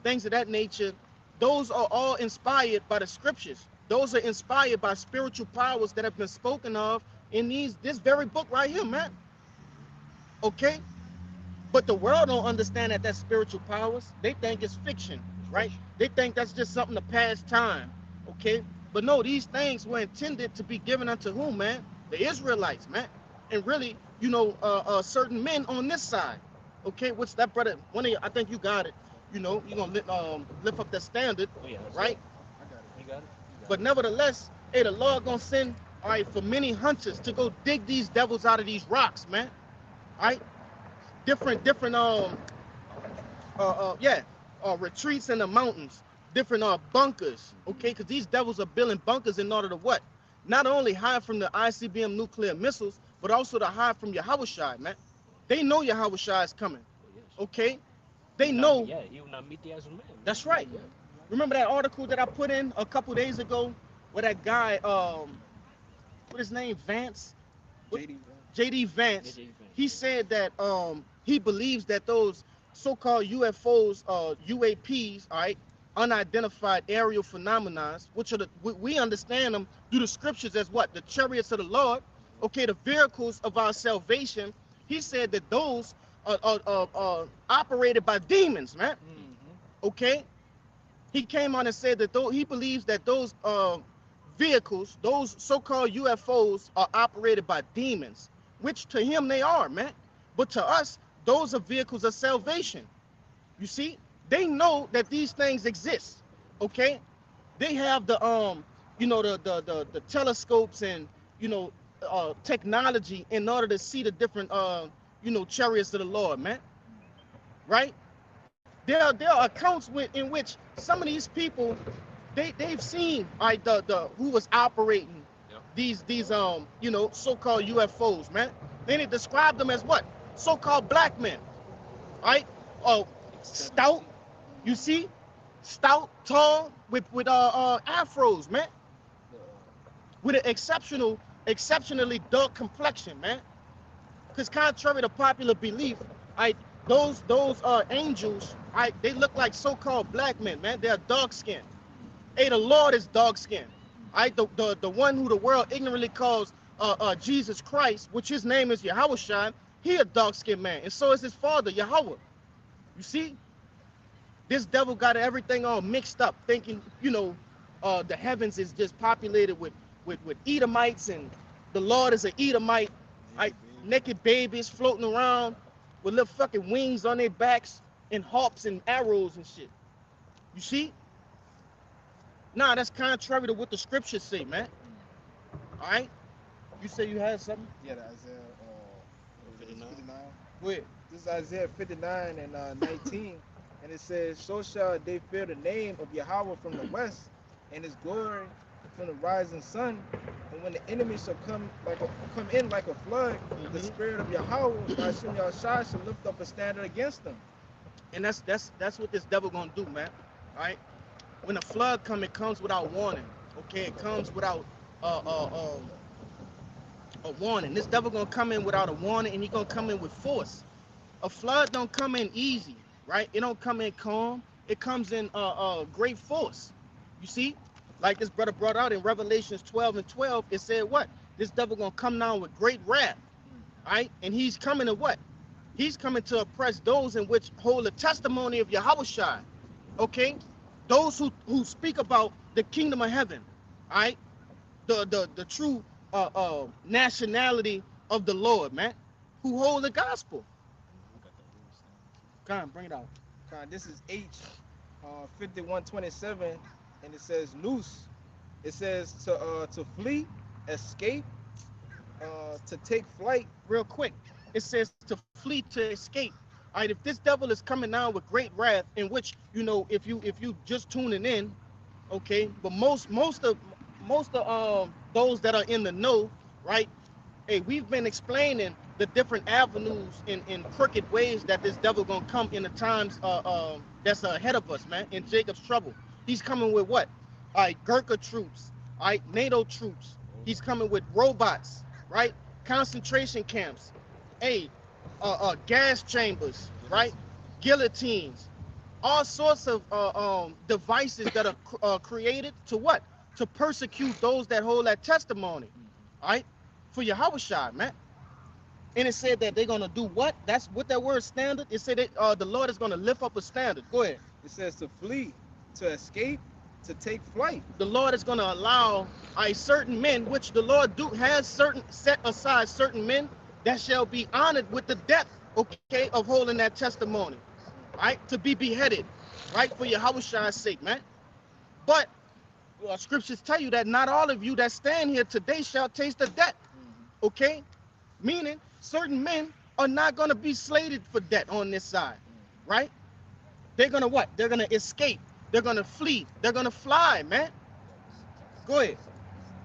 Things of that nature. Those are all inspired by the scriptures. Those are inspired by spiritual powers that have been spoken of in this very book right here, man. Okay? But the world don't understand that that's spiritual powers. They think it's fiction, right? They think that's just something to pass time. Okay? But no, these things were intended to be given unto whom, man? The Israelites, man. And really, certain men on this side. Okay, which that brother, I think you got it. You're gonna lift up that standard, Yeah, right? I got it. You got it? But nevertheless, hey, the Lord gonna send, all right, for many hunters to go dig these devils out of these rocks, man. All right, different retreats in the mountains, different bunkers, okay? Because these devils are building bunkers in order to what? Not only hide from the ICBM nuclear missiles, but also to hide from Yahushua, man. They know Yahushua is coming, okay? They know. Yeah, he will not meet the as a man. That's right. Yeah. Remember that article that I put in a couple days ago where that guy, what his name, Vance? JD Vance. He said that he believes that those so-called UFOs, UAPs, all right, unidentified aerial phenomena, which are we understand them through the scriptures as what? The chariots of the Lord, okay, the vehicles of our salvation. He said that those are operated by demons, man. Okay? He came on and said that he believes that those vehicles, those so-called UFOs, are operated by demons, which to him they are, man. But to us, those are vehicles of salvation. You see, they know that these things exist. Okay, they have the the telescopes and technology in order to see the different chariots of the Lord, man. Right? There are accounts in which some of these people they've seen the who was operating these so-called UFOs, man. Then they describe them as what? So-called black men, right? Stout, you see, stout, tall, with afros, man, with an exceptionally dark complexion, man. Because contrary to popular belief, those angels, they look like so-called black men, man. They're dark skinned. Hey, the Lord is dark skinned. The one who the world ignorantly calls Jesus Christ, which his name is Yahushua, he a dark skinned man, and so is his father Yahweh. You see, this devil got everything all mixed up, thinking the heavens is just populated with Edomites, and the Lord is an Edomite. Naked babies floating around with little fucking wings on their backs and hawks and arrows and shit. You see? Nah, that's contrary to what the scriptures say, man. All right? You say you had something? Yeah, the Isaiah 59. Go ahead. This is Isaiah 59 and 19. And it says, so shall they fear the name of Yahweh from the west, and his glory from the rising sun. And when the enemy shall come in like a flood, the spirit of Yahweh, Hashem Yahushua, shall lift up a standard against them. And that's what this devil gonna do, man. All right? When a flood comes, it comes without warning. Okay, it comes without uh, uh, um, a warning. This devil gonna come in without a warning, and he gonna come in with force. A flood don't come in easy, right? It don't come in calm. It comes in great force. You see, like this brother brought out in Revelations 12 and 12, it said what? This devil gonna come down with great wrath, right? And he's coming to what? He's coming to oppress those in which hold the testimony of Yahushua. Okay, those who speak about the kingdom of heaven, all right? The true nationality of the Lord, man, who hold the gospel. Come on, bring it out. This is H 5127, and it says loose. It says to flee, escape, to take flight. Real quick, it says to flee to escape. All right, if this devil is coming down with great wrath, in which if you just tuning in, okay, but most of those that are in the know, right? Hey, we've been explaining the different avenues in crooked ways that this devil gonna come in the times that's ahead of us, man. In Jacob's trouble, he's coming with what? All right, Gurkha troops, all right, NATO troops. He's coming with robots, right? Concentration camps, hey, gas chambers, right? Guillotines, all sorts of devices that are created to what? To persecute those that hold that testimony, all right? For Yahushua, man. And it said that they're gonna do what? That's what that word standard. It said that the Lord is gonna lift up a standard. Go ahead. It says to flee, to escape, to take flight. The Lord is gonna allow certain men, which the Lord has set aside certain men that shall be honored with the death, okay, of holding that testimony, right? To be beheaded, right, for Yahushua's sake, man. But scriptures tell you that not all of you that stand here today shall taste the death, okay? Meaning certain men are not going to be slated for death on this side, right? They're going to what? They're going to escape. They're going to flee. They're going to fly, man. Go ahead.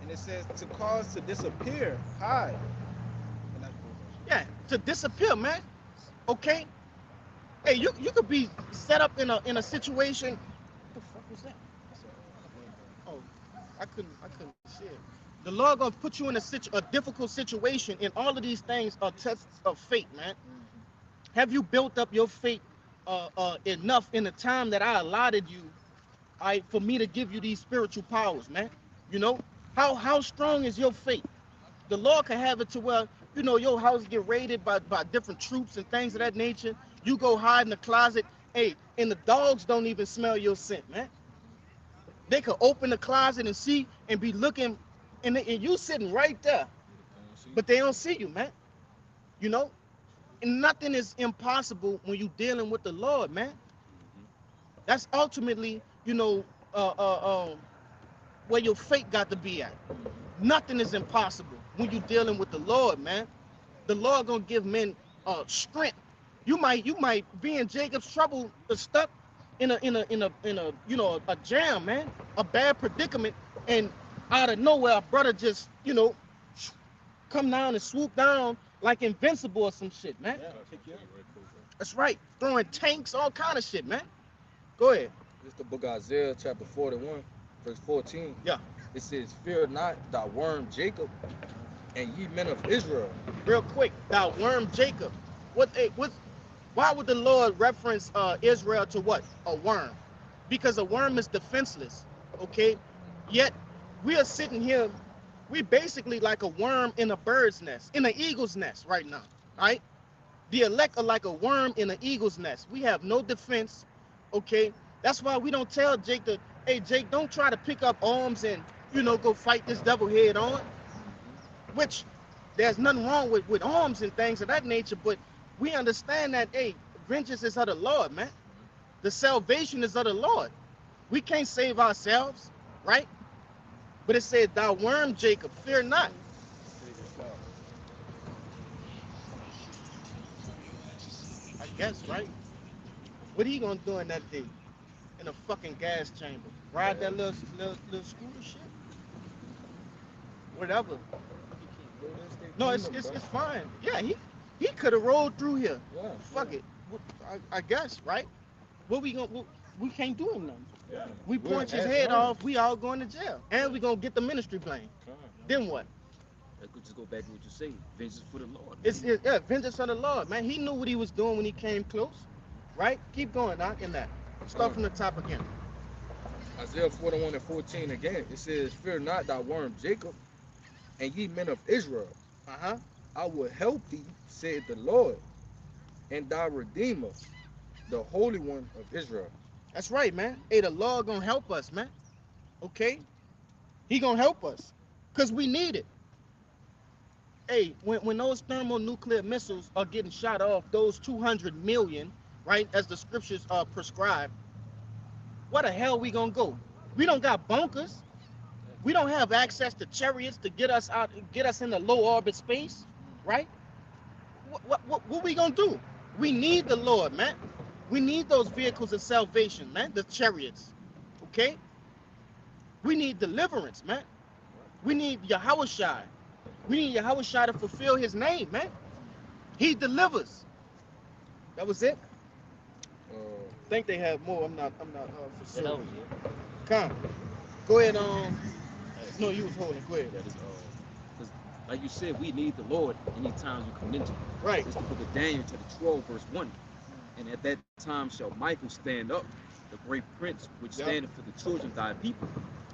And it says to cause to disappear, hide. Yeah, to disappear, man. Okay? Hey, you could be set up in a situation. What the fuck was that? Oh, I couldn't see it. The Lord gonna put you in a difficult situation, and all of these things are tests of faith, man. Have you built up your faith enough in the time that I allotted you, all right, for me to give you these spiritual powers, man? You know, how strong is your faith? The Lord can have it to where, you know, your house get raided by different troops and things of that nature. You go hide in the closet, hey, and the dogs don't even smell your scent, man. They could open the closet and see and be looking, and you sitting right there, but they don't see you, man. You know, and nothing is impossible when you dealing with the Lord, man. That's ultimately, you know, where your faith got to be at. Nothing is impossible when you dealing with the Lord, man. The Lord gonna give men strength. You might be in Jacob's trouble, stuck in a you know, a jam, man, a bad predicament, and out of nowhere a brother just, you know, come down and swoop down like invincible or some shit, man. That's right, throwing tanks, all kind of shit, man. Go ahead. This is the book of Isaiah, chapter 41, verse 14. Yeah. It says, "Fear not, thou worm Jacob, and ye men of Israel." Real quick, thou worm Jacob. Why would the Lord reference Israel to what? A worm? Because a worm is defenseless, okay? Yet we are sitting here, we basically like a worm in a bird's nest, in an eagle's nest right now, right? The elect are like a worm in an eagle's nest. We have no defense, okay? That's why we don't tell Jake to, hey, Jake, don't try to pick up arms and, you know, go fight this devil head on, which there's nothing wrong with arms and things of that nature, but we understand that, hey, vengeance is of the Lord, man. The salvation is of the Lord. We can't save ourselves, right? But it said, thou worm Jacob, fear not. I guess, right? What are you gonna do in that day? In a fucking gas chamber? Ride that little scooter shit? Whatever. No, it's fine. Yeah, he could have rolled through here. Yeah, Fuck it. I guess, right? What we can't do him nothing. We We're punch his at head home. off, we all going to jail. And we gonna get the ministry blame. Then what? That could just go back to what you say. Vengeance for the Lord. Yeah, vengeance of the Lord, man. He knew what he was doing when he came close. Right? Keep going, Doc, in that. Start from the top again. Isaiah 41 and 14 again. It says, "Fear not thy worm Jacob, and ye men of Israel. Uh-huh. I will help thee, said the Lord, and thy Redeemer, the Holy One of Israel." That's right, man. Hey, the Lord gonna help us, man. Okay? He gonna help us. Because we need it. Hey, when those thermonuclear missiles are getting shot off, those 200 million, right, as the scriptures prescribe, where the hell we gonna go? We don't got bunkers. We don't have access to chariots to get us out, get us into low orbit space, right? What we gonna do? We need the Lord, man. We need those vehicles of salvation, man. The chariots, okay? We need deliverance, man. We need Yahushua. We need Yahushua to fulfill his name, man. He delivers. That was it. I think they have more. I'm not for Yeah, that sure. was it. Come, go ahead. No, you was holding. Go ahead. That is because like you said, we need the Lord anytime we come into it. Right. It's the book of Daniel chapter 12, verse 1. And at that time shall Michael stand up, the great prince, which standeth for the children of thy people.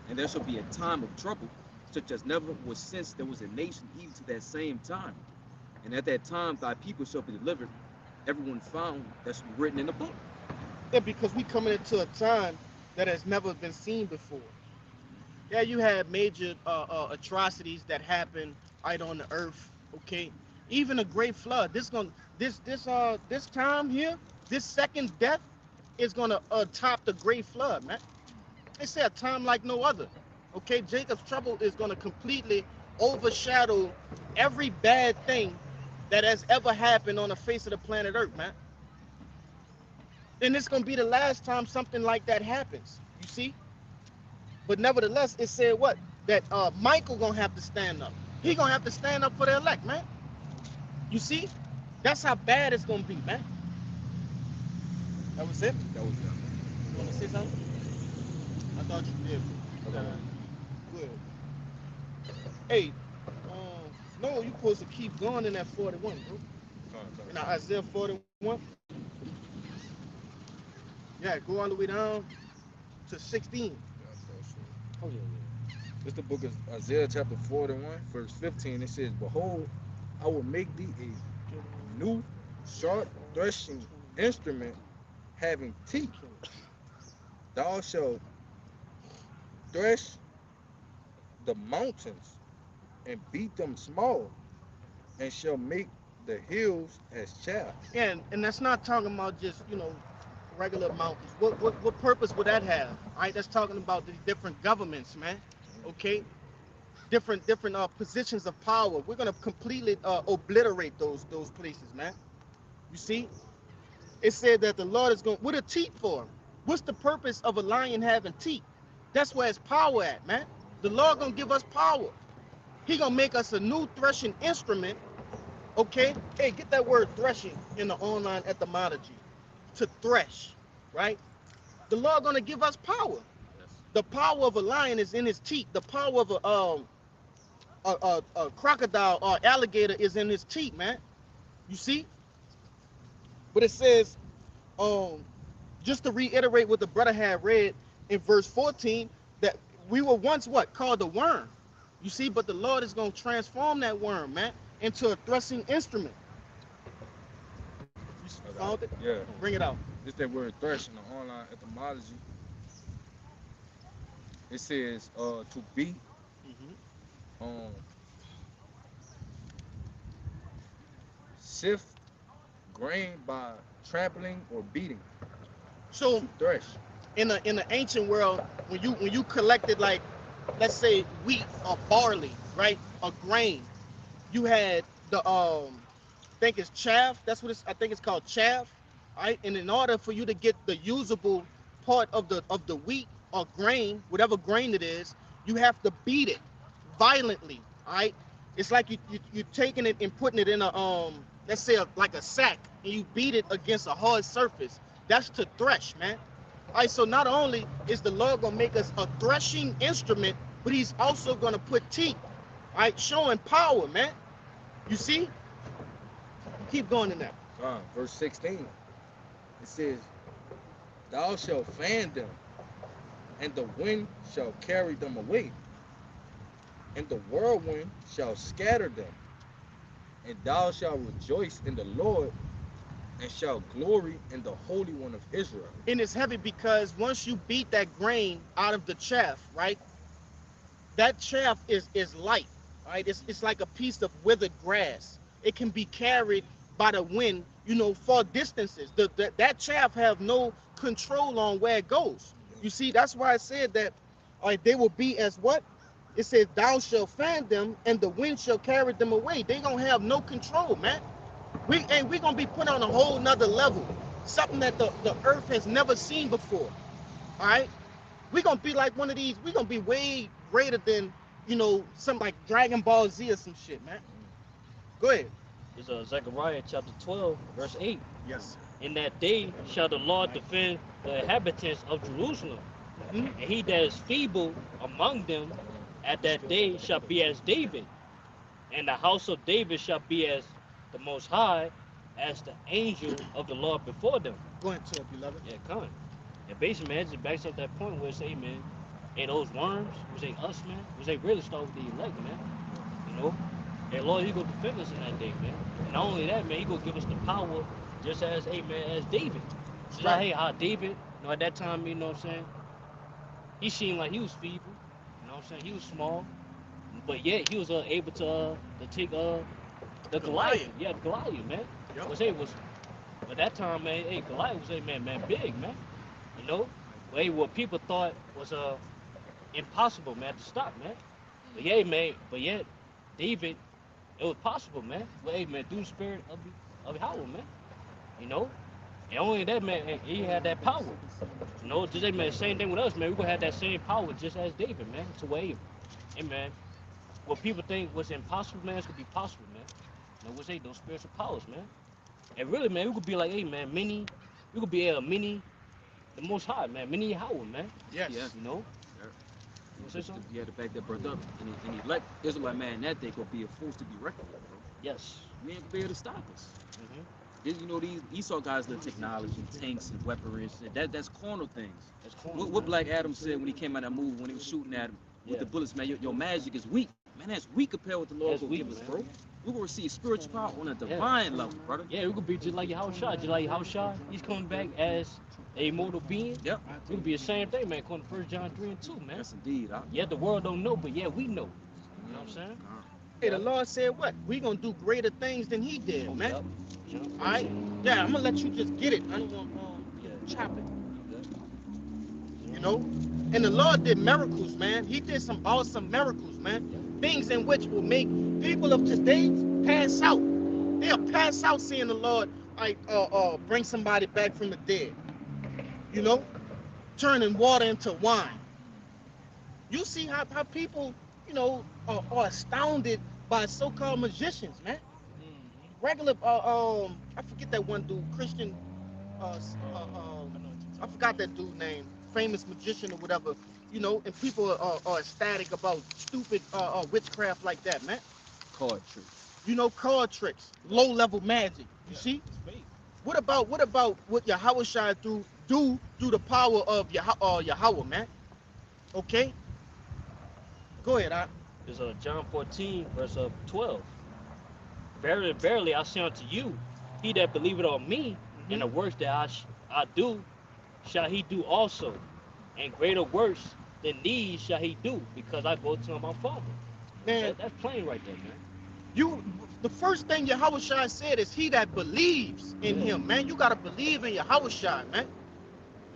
And there shall be a time of trouble, such as never was since there was a nation even to that same time. And at that time thy people shall be delivered, everyone found that shall be written in the book. Yeah, because we coming into a time that has never been seen before. Yeah, you had major atrocities that happened right on the earth. Okay, even a great flood. This time here, this second death is gonna top the great flood, man. They say a time like no other. Okay, Jacob's trouble is gonna completely overshadow every bad thing that has ever happened on the face of the planet Earth, man. And it's gonna be the last time something like that happens. You see? But nevertheless, it said what? That Michael gonna have to stand up. He gonna have to stand up for the elect, man. You see? That's how bad it's gonna be, man. That was it? That was it. You wanna say something? I thought you did. Okay. Good. Hey, no, you supposed to keep going in that 41, bro. In Isaiah 41. Yeah, go all the way down to 16. Oh, yeah, It's the book of Isaiah chapter 41, verse 15. It says, "Behold, I will make thee a new sharp threshing instrument having teeth. Thou shalt thresh the mountains and beat them small, and shall make the hills as chaff." Yeah, and that's not talking about just, regular mountains. What purpose would that have? All right, that's talking about the different governments, man. Okay? Different positions of power. We're gonna completely obliterate those places, man. You see? It said that the Lord is going. What are teeth for? What's the purpose of a lion having teeth? That's where his power at, man. The Lord gonna give us power. He gonna make us a new threshing instrument. Okay? Hey, get that word threshing in the online etymology. To thresh, right? The Lord gonna give us power. Yes. The power of a lion is in his teeth. The power of a crocodile or alligator is in his teeth, man. You see? But it says, just to reiterate what the brother had read in verse 14, that we were once what? Called a worm. You see, but the Lord is going to transform that worm, man, into a threshing instrument. You found it? Yeah. Bring it out. It's that word thresh in the online etymology. It says to beat, sift grain by trampling or beating. So To thresh. in the ancient world, when you collected, like, let's say wheat or barley, right, or grain, you had the I think it's chaff. That's what I think it's called, chaff, right? And in order for you to get the usable part of the wheat or grain, whatever grain it is, you have to beat it violently, all right? It's like you taking it and putting it in a let's say like a sack, and you beat it against a hard surface. That's to thresh, man. All right, so not only is the Lord gonna make us a threshing instrument, but He's also gonna put teeth, all right, showing power, man. You see? Keep going in that. Verse 16. It says, "Thou shalt fan them, and the wind shall carry them away, and the whirlwind shall scatter them. And thou shalt rejoice in the Lord, and shalt glory in the Holy One of Israel." And it's heavy because once you beat that grain out of the chaff, right? That chaff is light, right? It's like a piece of withered grass. It can be carried by the wind, far distances. That chaff have no control on where it goes. You see, that's why I said that they will be as what? It says, "Thou shalt fan them, and the wind shall carry them away." They gonna have no control, man. We gonna be put on a whole nother level, something that the earth has never seen before. All right, we gonna be like one of these. We gonna be way greater than some like Dragon Ball Z or some shit, man. Go ahead. It's Zechariah chapter 12, verse 8. Yes. In that day shall the Lord defend the inhabitants of Jerusalem, Mhm. and he that is feeble among them at that day shall be as David, and the house of David shall be as the Most High, as the angel of the Lord before them. Go ahead, talk, beloved. Yeah, come. And basically, man, it just backs up that point where it say, man, hey, those worms, was they us, man? Was they really start with the elect, man? Hey, Lord, he gonna defend us in that day, man. And not only that, man, he gonna give us the power, just as, hey, man, as David. Just like, hey, how David, at that time, you know what I'm saying? He seemed like he was feeble, you know what I'm saying? He was small, but yet he was able to take the Goliath. Yeah, the Goliath, man. Yep. But that time, man, hey, Goliath was, hey, man, big, man. Hey, what people thought was impossible, man, to stop, man. But yeah, man, yet David, it was possible, man. But hey, man, through the spirit of Yahweh, man. And only that, man, he had that power. Just, hey, man, same thing with us, man. We gonna have that same power just as David, man. To where, hey, man, what people think was impossible, man, it's gonna be possible, man. We say those spiritual powers, man. And really, man, we could be like, hey, man, we could be a mini, the Most High, man, mini Yahweh, man. Yes. Yeah. You know? Yeah. You say something? You had to back that brother up. And elect Israelite man, that day gonna be a force to be reckoned with, bro. Yes. You ain't gonna be able to stop us. Mm-hmm. These Esau guys, the technology, tanks and weaponry, and shit, that's carnal things. That's cool. What Black Adam said when he came out of that movie, when he was shooting at him with the bullets, man, your magic is weak. Man, that's weak compared with the Lord That's will weak, give us, man. bro. We're gonna receive spiritual power on a divine level, brother. Yeah, we could be just like Yahushua. He's coming back as a mortal being. Yep. We could be the same thing, man, according to 1 John 3 and 2, man. Yes, indeed. Yeah, the world don't know, but yeah, we know. You know what I'm saying? Hey, the Lord said what? We gonna do greater things than He did, Oh, man. Yep. All right. Yeah, I'm gonna let you just get it. I don't want chop it. And the Lord did miracles, man. He did some awesome miracles, man. Things in which will make people of today pass out. They'll pass out seeing the Lord bring somebody back from the dead. Turning water into wine. You see how people, are astounded by so-called magicians, man. Regular, I forget that one dude, Christian, I forgot that dude name, famous magician or whatever, and people are ecstatic about stupid witchcraft like that, man. Card tricks. Card tricks, low-level magic. You see? What about what Yahushua do through the power of Yahweh, man? Okay? Go ahead, It's John 14, verse 12. Verily, verily, I say unto you, he that believeth on me, and the works that I do, shall he do also. And greater works than these shall he do, because I go to my Father. Man, That's plain right there, man. The first thing Yahushua said is he that believes in him, man. You gotta believe in Yahushua, man.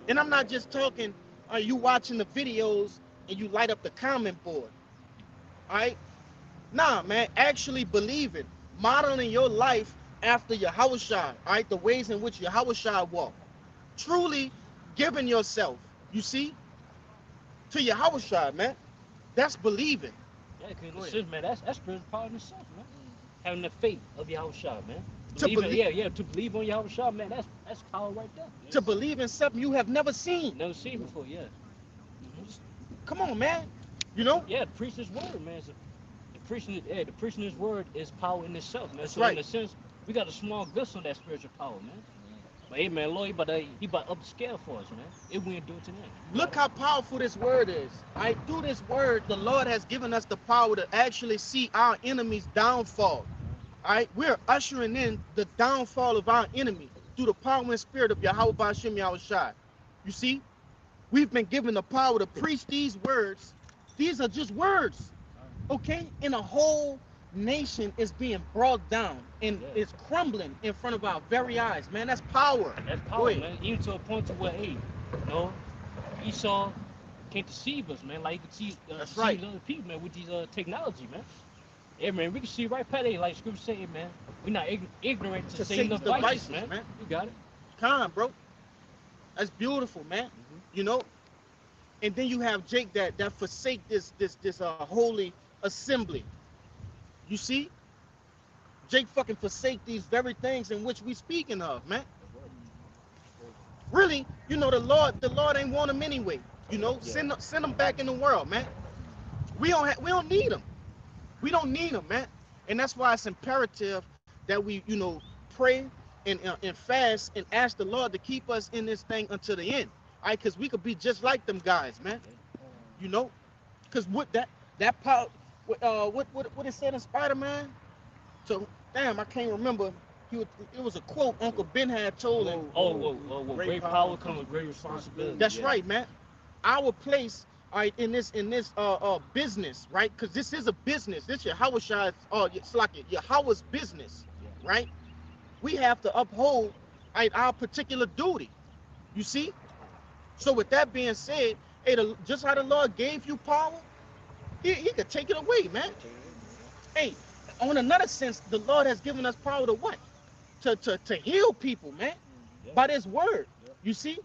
And I'm not just talking, you watching the videos and you light up the comment board. All right? Nah, man, actually believing, modeling your life after Yahushua, all right? The ways in which Yahushua walked. Truly giving yourself, you see, to Yahushua, man. That's believing. Yeah, because man, that's spiritual power in itself, man. Having the faith of Yahushua, man. To Believe in, believe, yeah, to believe on Yahweh Shah, man, that's power right there. to believe in something you have never seen. Never seen before, yeah. Come on, man. You know? Yeah, the preacher's word, man. So the preaching his word is power in itself, man. That's So right. in a sense, we got a small glimpse on that spiritual power, man. But hey, man, Lord, he about to up the scale for us, man. If we ain't do it today. Look how powerful this word is. Through this word, the Lord has given us the power to actually see our enemy's downfall. We're ushering in the downfall of our enemy through the power and spirit of Yahweh Ba'ashem Yahweh Shai. You see, we've been given the power to preach these words. These are just words, okay? And a whole nation is being brought down and is crumbling in front of our very eyes, man. That's power. That's power, man. Even to a point to where, hey, you know, Esau can't deceive us, man. Like you can see, That's right. other people, man, with these technology, man. Yeah, man, we can see right past it, like Scripture saying, man. We're not ignorant to Satan's devices, man. You got it. Come, bro. That's beautiful, man. You know. And then you have Jake that forsake this holy assembly. You see, Jake fucking forsake these very things in which we speaking of, man. Really, you know, the Lord ain't want them anyway. You know, send them back in the world, man. We don't need them. We don't need them, man. And that's why it's imperative that we, you know, pray and fast and ask the Lord to keep us in this thing until the end. All right, because we could be just like them guys, man. You know, because what that power, what it said in Spider-Man. So damn, I can't remember. It was a quote Uncle Ben had told him. Great power comes with great responsibility. That's right, man. Our place, all right, in this business, right? Because this is a business. This Yahweh Shai's, Yahweh's business, right? We have to uphold, right, our particular duty. You see? So with that being said, hey, just how the Lord gave you power, he could take it away, man. Hey, on another sense, the Lord has given us power to what? To heal people, man. By this word. You see?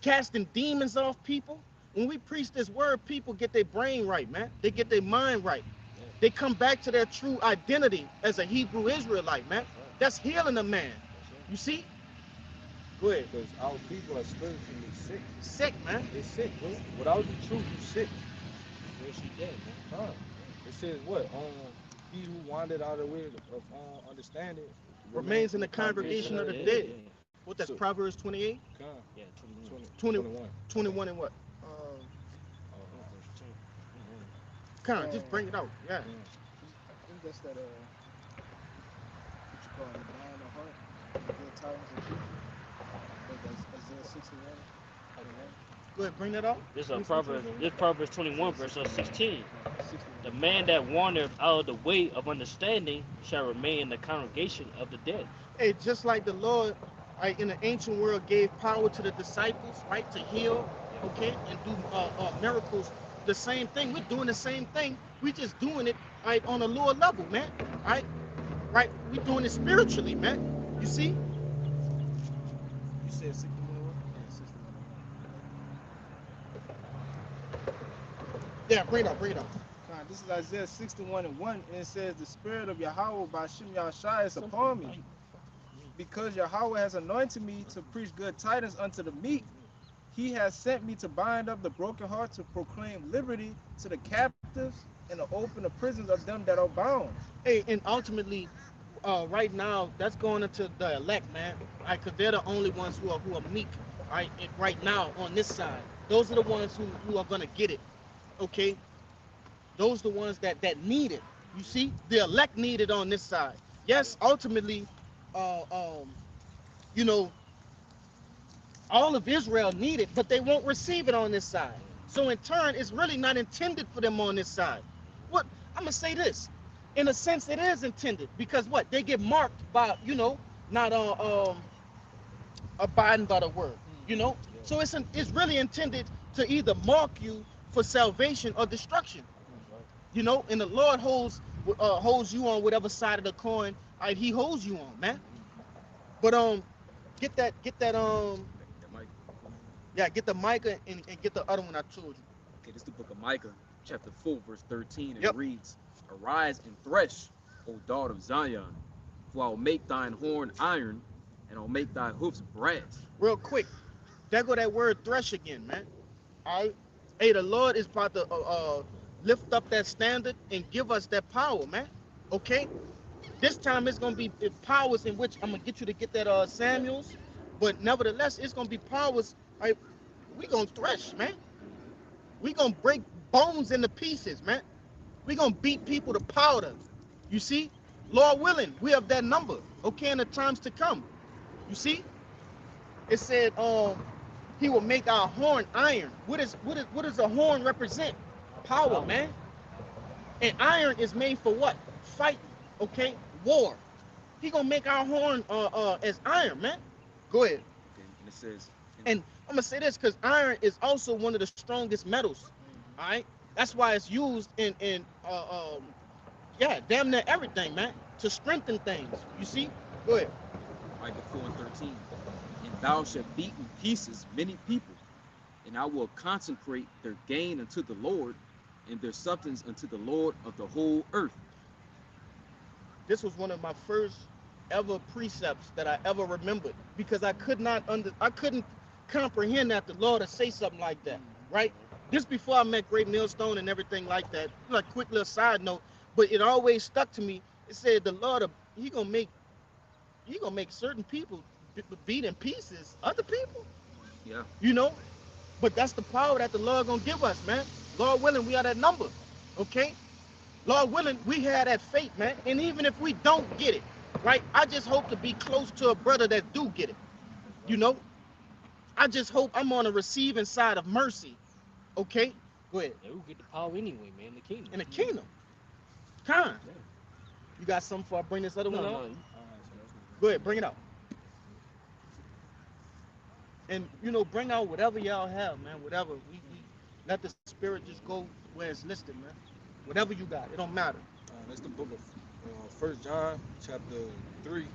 Casting demons off people. When we preach this word, people get their brain right, man. They get their mind right. They come back to their true identity as a Hebrew Israelite, man. That's healing a man. You see? Go ahead. Because our people are spiritually sick. Sick, man. They're sick, bro. Without the truth, you're sick. Spiritually dead, man. It says what? He who wandered out of the way of understanding remains in the congregation of the dead. What, that's Proverbs 28? Yeah, 21 and what? Kind of just bring it out. Yeah. I think that's that, what you call it, blind of heart, good tidings of people. I think that's Isaiah 61. Go ahead, bring that out. This Proverbs 21, verse 16. The man that wandereth out of the way of understanding shall remain in the congregation of the dead. Hey, just like the Lord, right, in the ancient world gave power to the disciples, right, to heal, okay, and do miracles. The same thing. We're doing the same thing. We're just doing it, right, on a lower level, man. Right? Right? We're doing it spiritually, man. You see? You said 61 what? Yeah, bring it up. This is Isaiah 61 and 1, and it says, the spirit of Yahweh Ba'ashem Yahweh Shai is upon me, because Yahweh has anointed me to preach good tidings unto the meek. He has sent me to bind up the broken heart, to proclaim liberty to the captives, and to open the prisons of them that are bound. Hey, and ultimately, right now, that's going into the elect, man. Right, because they're the only ones who are meek, right? And right now on this side, those are the ones who are gonna get it. Okay, those are the ones that need it. You see, the elect need it on this side. Yes, ultimately, you know, all of Israel need it, but they won't receive it on this side. So in turn, it's really not intended for them on this side. What I'm gonna say this, in a sense, it is intended, because what, they get marked by, you know, not abiding by the word, you know. So it's really intended to either mark you for salvation or destruction, you know. And the Lord holds you on whatever side of the coin, right, He holds you on, man. But get that yeah, get the Micah and get the other one I told you. Okay, this is the book of Micah, chapter 4, verse 13, and it reads, Arise and thresh, O daughter of Zion. For I'll make thine horn iron, and I'll make thy hoofs brass. Real quick, there go that word thresh again, man. All right. Hey, the Lord is about to lift up that standard and give us that power, man. Okay. This time it's gonna be powers in which I'm gonna get you to get that Samuels, but nevertheless it's gonna be powers. Right, we gonna thresh, man. We gonna break bones into pieces, man. We gonna beat people to powder. You see, Lord willing, we have that number. Okay, in the times to come. You see, it said he will make our horn iron. What does a horn represent? Power, man. And iron is made for what? Fighting. Okay, war. He gonna make our horn as iron, man. Go ahead. Okay, and it says, And I'm gonna say this because iron is also one of the strongest metals. All right, that's why it's used in yeah, damn near everything, man, to strengthen things. You see? Go ahead. Micah 4 and 13, and thou shalt beat in pieces many people, and I will consecrate their gain unto the Lord, and their substance unto the Lord of the whole earth. This was one of my first ever precepts that I ever remembered because I couldn't comprehend that the Lord would say something like that, right? This before I met Great Millstone and everything like that. Like quick little side note, but it always stuck to me. It said the Lord, he gonna make certain people beat in pieces other people, Yeah. you know. But that's the power that the Lord gonna give us, man. Lord willing, we are that number, okay? Lord willing, we have that faith, man. And even if we don't get it, right? I just hope to be close to a brother that do get it, you know. I just hope I'm on the receiving side of mercy, okay? Go ahead. Yeah, we get the power anyway, man. The kingdom. In the kingdom, Con, Yeah. you got something before I bring this other No, one no. out? All right, Go ahead, bring it out. And you know, bring out whatever y'all have, man. Whatever we let the spirit just go where it's listed, man. Whatever you got, it don't matter. That's the book of 1 John, chapter 3. And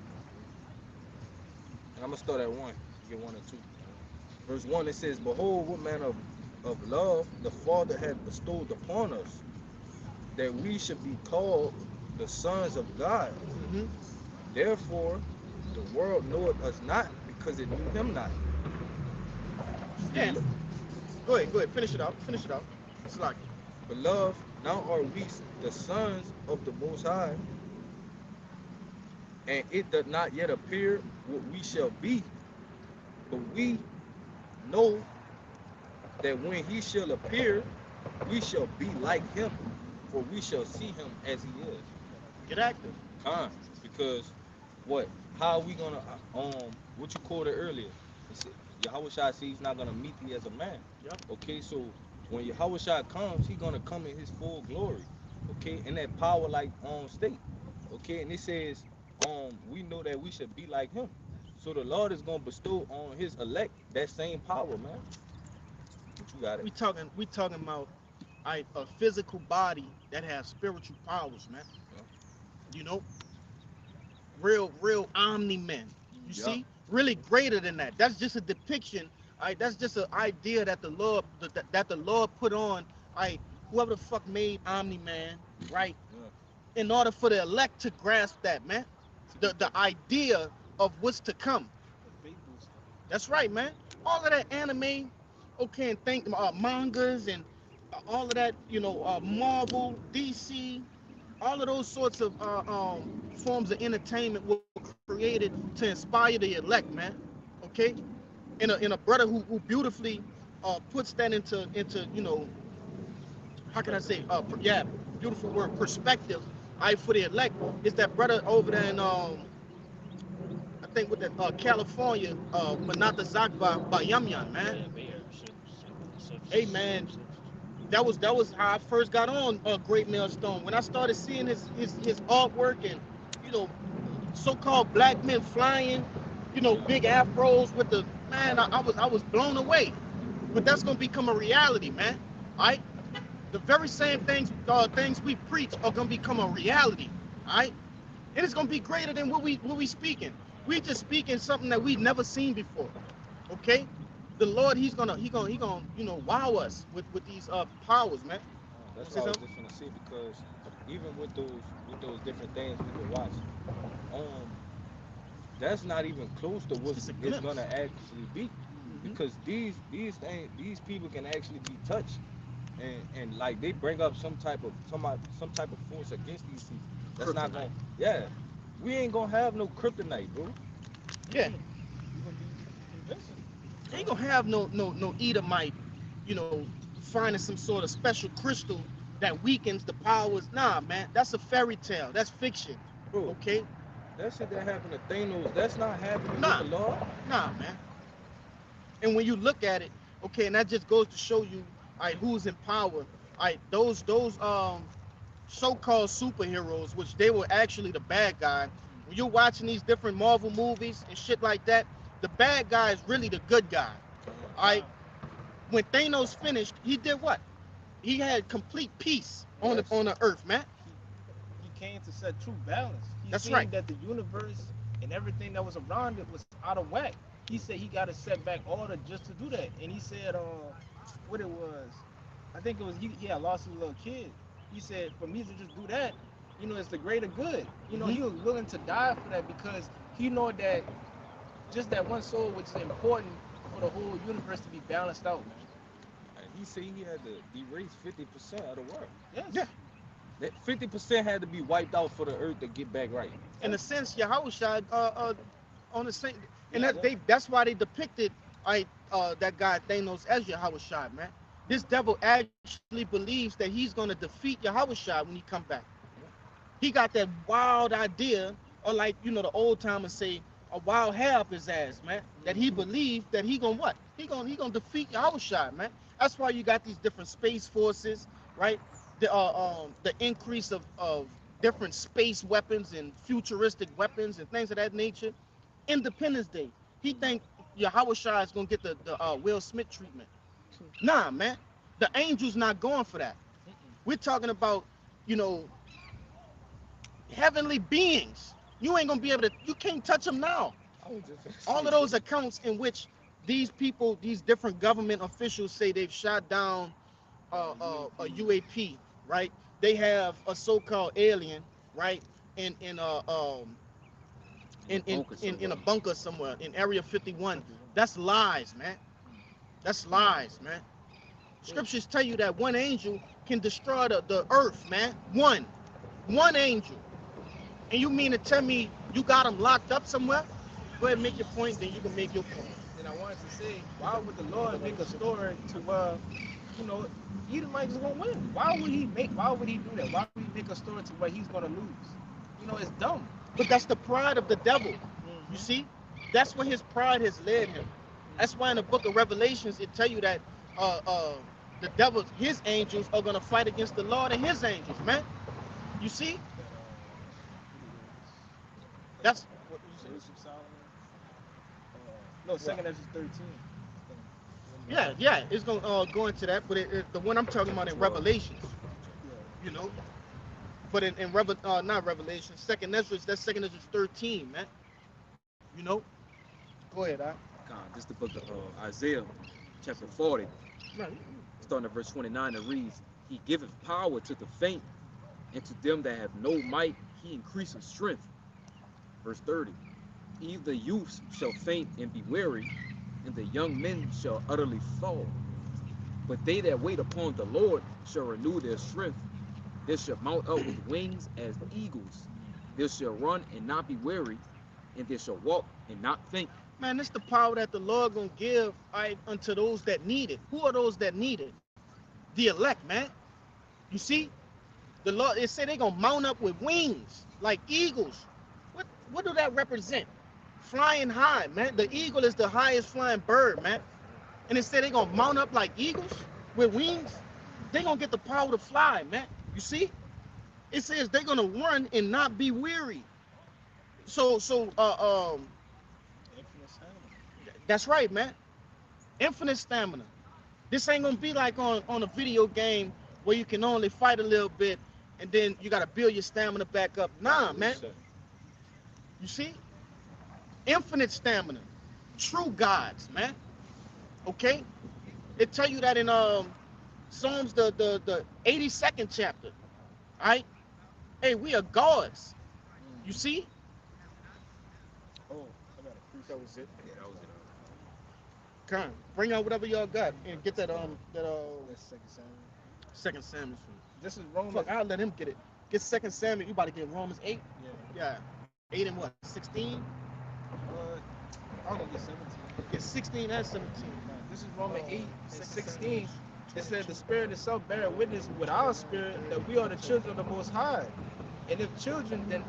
I'm going to start at 1. Get 1 and 2. Verse 1, it says, behold, what manner of love the Father had bestowed upon us, that we should be called the sons of God. Mm-hmm. Therefore, the world knoweth us not, because it knew him not. Yeah. Go ahead, finish it out. It's like, Beloved, now are we the sons of the Most High, and it doth not yet appear what we shall be, but we know that when he shall appear, we shall be like him, for we shall see him as he is. get active. Because what? How are we gonna what you called it earlier? Yahweh Shai says he's not gonna meet thee as a man. Yep. Okay, so when Yahweh Shai comes, he's gonna come in his full glory. Okay, in that power like state. Okay, and it says we know that we should be like him. So the Lord is gonna bestow on his elect that same power, man. But you got it. We talking about a physical body that has spiritual powers, man. Yeah. You know, real omni men. You Yeah. see, really greater than that. That's just a depiction. That's just an idea that the Lord put on. Whoever the fuck made omni man, right? Yeah. In order for the elect to grasp that, man, the idea of what's to come. That's right, man. All of that anime, okay, and think mangas and all of that, you know, Marvel, DC, all of those sorts of forms of entertainment were created to inspire the elect, man. Okay, in a brother who beautifully puts that into you know, how can I say yeah, beautiful word, perspective. For the elect is that brother over there in I think with the California, Manata Zakba by Yum Yum, man. Hey man, that was how I first got on Great Millstone. When I started seeing his artwork and, you know, so-called black men flying, you know, big afros with the man, I was blown away. But that's gonna become a reality, man. All right, the very same things we preach are gonna become a reality. All right, and it's gonna be greater than what we speaking. We just speaking something that we've never seen before. Okay, the Lord, he's gonna you know, wow us with these powers, man. That's Say what I was something? just gonna say, because even with those different things we can watch, um, that's not even close to what It's a it's glimpse. gonna actually be, Mhm. because these things, these people can actually be touched, and like they bring up some type of force against these people. That's not Kryptonite. gonna, yeah. We ain't gonna have no kryptonite, bro. Yeah, You're gonna be convincing. ain't gonna have no Edomite, you know, finding some sort of special crystal that weakens the powers. Nah, man, that's a fairy tale. That's fiction. Bro, Okay? that shit that happened to Thanos, that's not happening with Nah, the Lord. nah, man. And when you look at it, okay, and that just goes to show you, all right, who's in power. All right, those so-called superheroes, which they were actually the bad guy. When you're watching these different Marvel movies and shit like that, the bad guy is really the good guy. All right. When Thanos finished, he did what? He had complete peace on Yes. the earth, man. He came to set true balance. He That's seen right. that the universe and everything that was around it was out of whack. He said he got to set back order just to do that. And he said, what it was, I think it was he had lost his little kid. He said, for me to just do that, it's the greater good. Mhm. He was willing to die for that because he know that just that one soul, which is important for the whole universe to be balanced out, man. And he said he had to erase 50% of the world. Yes. Yeah. That 50% had to be wiped out for the earth to get back right. In a sense, Yahushua, on the same, and Yeah. that's why they depicted, right, that guy Thanos as Yahushua, man. This devil actually believes that he's gonna defeat Yahushua when he come back. He got that wild idea, or like the old timers say, a wild hair up his ass, man. That he believed that he gonna what? He gonna defeat Yahushua, man. That's why you got these different space forces, right? The increase of different space weapons and futuristic weapons and things of that nature. Independence Day, he think Yahushua is gonna get the Will Smith treatment. Nah, man. The angels not going for that. We're talking about, you know, heavenly beings. You ain't gonna be able to. You can't touch them now. I was just gonna All say, of those accounts in which these people, these different government officials say they've shot down a UAP, right? They have a so-called alien, right? In in a bunker somewhere in Area 51. That's lies, man. That's lies, man. Scriptures tell you that one angel can destroy the earth, man. One angel. And you mean to tell me you got them locked up somewhere? Go ahead and make your point, then you can make your point. And I wanted to say, why would the Lord make a story to you know, Edomites is gonna win? Why would he do that? Why would he make a story to where he's gonna lose? It's dumb. But that's the pride of the devil. You see? That's where his pride has led him. That's why in the book of Revelations it tell you that the devil, his angels, are gonna fight against the Lord and his angels, man. You see? That's what you say. Wisdom Solomon. No, second Ezra 13. Yeah, it's gonna go into that, but the one I'm talking about in Revelations, you know. But in not Revelation, second Ezra, that's second Ezra 13, man. You know. Go ahead, God, this is the book of Isaiah, chapter 40, starting at verse 29. It reads, He giveth power to the faint, and to them that have no might, He increaseth strength. Verse 30, Even the youths shall faint and be weary, and the young men shall utterly fall. But they that wait upon the Lord shall renew their strength. They shall mount up with wings as eagles. They shall run and not be weary, and they shall walk and not faint. Man, it's the power that the Lord gonna give, right, unto those that need it. Who are those that need it? The elect, man. You see, the Lord, it said they gonna mount up with wings like eagles. What do that represent? Flying high, man. The eagle is the highest flying bird, man. And it said they gonna mount up like eagles with wings. They gonna get the power to fly, man. You see? It says they're gonna run and not be weary. So Infinite stamina. that's right, man. Infinite stamina. This ain't gonna be like on a video game where you can only fight a little bit and then you gotta build your stamina back up. Nah, man. You see? Infinite stamina. True gods, man. Okay? It tell you that in Psalms the 82nd chapter. All right? Hey, we are gods. You see? Oh, I got a proof. That was it. Yeah, that was it. Come, bring out whatever y'all got and get that That's Second Samuel. second Samuel. This is Romans. Fuck, I'll let him get it. Get second Samuel. You about to get Romans 8? Yeah. Yeah. 8 and what? 16? I'm gonna get 17. Get 16 and 17. This is Romans 8 and 16. It says the Spirit itself bear witness with our spirit that we are the children of the Most High. And if children, then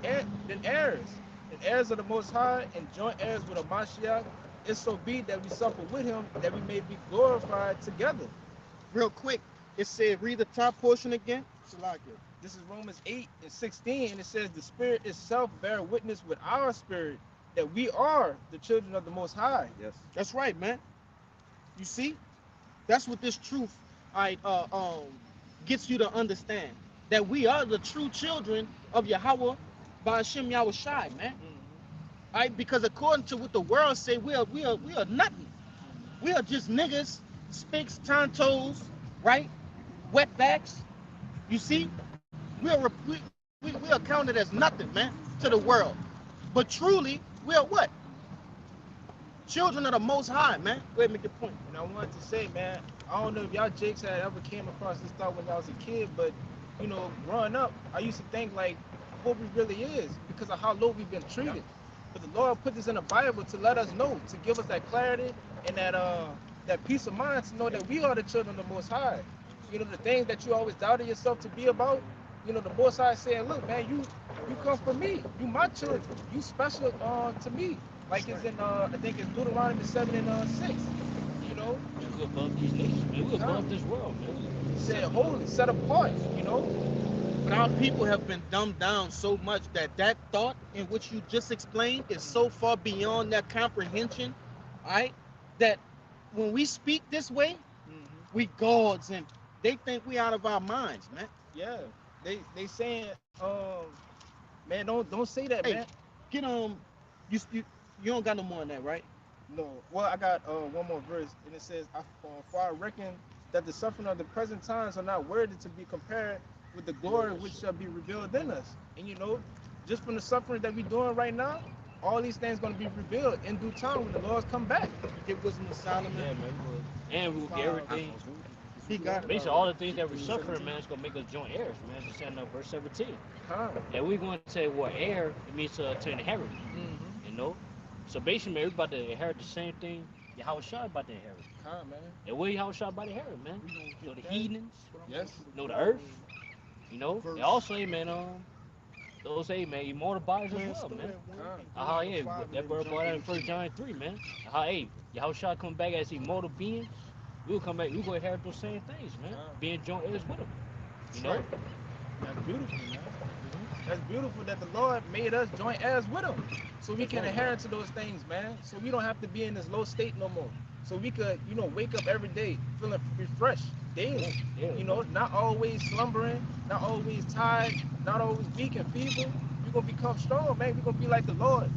heirs. And heirs of the Most High and joint heirs with a Mashiach. It so be that we suffer with him, that we may be glorified together. Real quick, it said, read the top portion again. Salakia. This is Romans 8 and 16. And it says the Spirit itself bear witness with our spirit that we are the children of the Most High. Yes. That's right, man. You see? That's what this truth gets you to understand. That we are the true children of Yahweh by Hashem Yahweh Shai, man. Right? Because according to what the world say, we are nothing. We are just niggas, spicks, tontos, right? Wetbacks. You see? We are counted as nothing, man, to the world. But truly, we are what? Children of the Most High, man. Go ahead and make your point. And I wanted to say, man, I don't know if y'all jakes had ever came across this thought when I was a kid, but, you know, growing up, I used to think, like, what we really is because of how low we've been treated. But the Lord put this in the Bible to let us know, to give us that clarity and that peace of mind to know that we are the children of the Most High. You know, the things that you always doubted yourself to be about, you know, the Most High saying, look, man, you come from me. You my children. You special to me. Like it's in, I think it's Deuteronomy 7 and 6. You know? We're above these nations, man. We're above this world, man. Said holy, set apart, you know? But our people have been dumbed down so much that thought in which you just explained is so far beyond their comprehension, right? That when we speak this way, we gods and they think we out of our minds, man. Yeah. They saying, man, don't say that, Hey, man. get you don't got no more than that, right? No. Well, I got one more verse, and it says, for I reckon that the suffering of the present times are not worthy to be compared with the glory which shall be revealed in us. And you know, just from the suffering that we're doing right now, all these things going to be revealed in due time when the Lord's come back. Get wisdom of Solomon. Yeah, man. And we'll get everything. He got it. Basically, all the things that we're suffering, man, it's going to make us joint heirs, man. Just saying verse 17. And we're going to say, well, heir, it means to inherit, you know? So basically, man, we're about to inherit the same thing Yahweh Shai about to inherit. Man. And what Yahweh Shai about to inherit, man? You know, the heathens, Yes. you know, the earth, you know? And also, man, those, man, immortal bodies as well, man. Yeah, that brought out in 1 John 3, man. Hey, Yahweh Shai come back as immortal beings. We'll come back, we'll go inherit those same things, man. Being joint heirs with them. You know? Right. That's beautiful, man. That's beautiful that the Lord made us joint heirs with him. So we can inherit to those things, man. So we don't have to be in this low state no more. So we could, you know, wake up every day feeling refreshed daily. You know, not always slumbering, not always tired, not always weak and feeble. We're going to become strong, man. We're going to be like the Lord.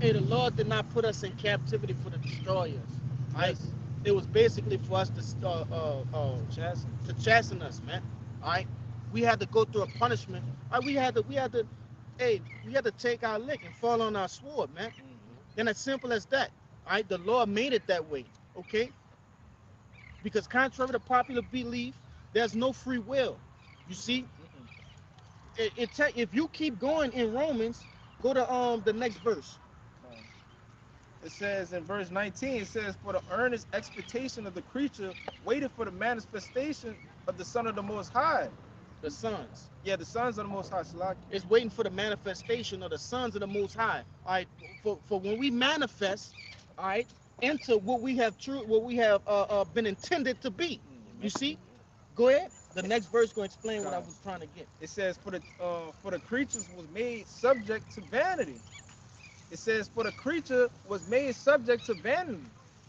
Hey, the Lord did not put us in captivity for to destroy us. Right? Yes. It was basically for us to chasten us, man. All right. We had to go through a punishment. Right? We had to take our lick and fall on our sword, man. And as simple as that. All right. The Lord made it that way. Okay. Because contrary to popular belief, there's no free will. You see. If you keep going in Romans, go to the next verse. It says in verse 19, it says, for the earnest expectation of the creature waited for the manifestation of the Son of the Most High. The sons. Yeah, the sons of the Most High. It's waiting for the manifestation of the sons of the Most High. All right. For when we manifest, all right, into what we have been intended to be. You see? Go ahead. The next verse going to explain what I was trying to get. It says, for the creatures was made subject to vanity. It says, for the creature was made subject to vanity,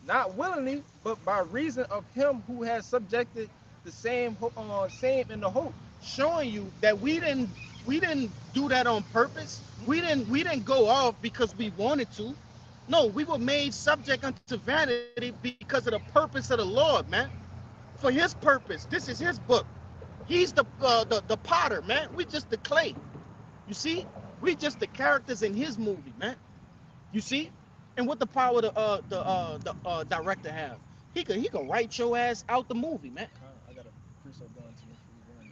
not willingly, but by reason of him who has subjected the same in the hope. Showing you that we didn't do that on purpose. We didn't go off because we wanted to. No, we were made subject unto vanity because of the purpose of the Lord, man. For his purpose. This is his book. He's the potter, man. We just the clay. You see? We just the characters in his movie, man. You see? And what the power the director have? He could write your ass out the movie, man. I got a precept going to me for you going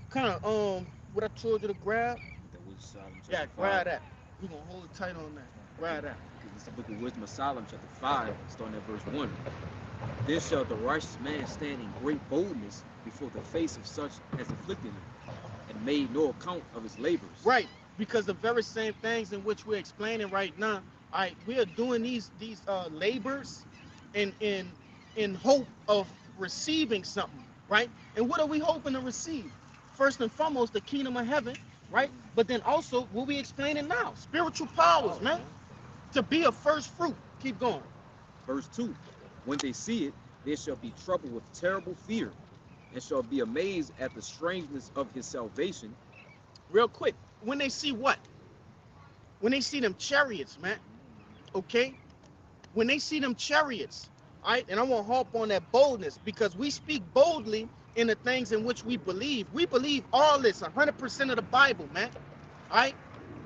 Kind of what I told you to grab. That was Solomon Yeah, chapter 5. grab that. We gonna hold it tight on that. Grab that. Because it's the book of wisdom of Solomon chapter 5, starting at verse 1. Then shall the righteous man stand in great boldness before the face of such as afflicted him, and made no account of his labors. Right, because the very same things in which we're explaining right now, we are doing these labors in hope of receiving something, right? And what are we hoping to receive? First and foremost, the kingdom of heaven, right? But then also what we explaining now, spiritual powers, man, to be a first fruit. Keep going. Verse 2. When they see it, they shall be troubled with terrible fear, and shall be amazed at the strangeness of his salvation. Real quick, when they see what? When they see them chariots, man, okay? When they see them chariots, all right? And I want to harp on that boldness, because we speak boldly in the things in which we believe. We believe all this, 100% of the Bible, man, all right?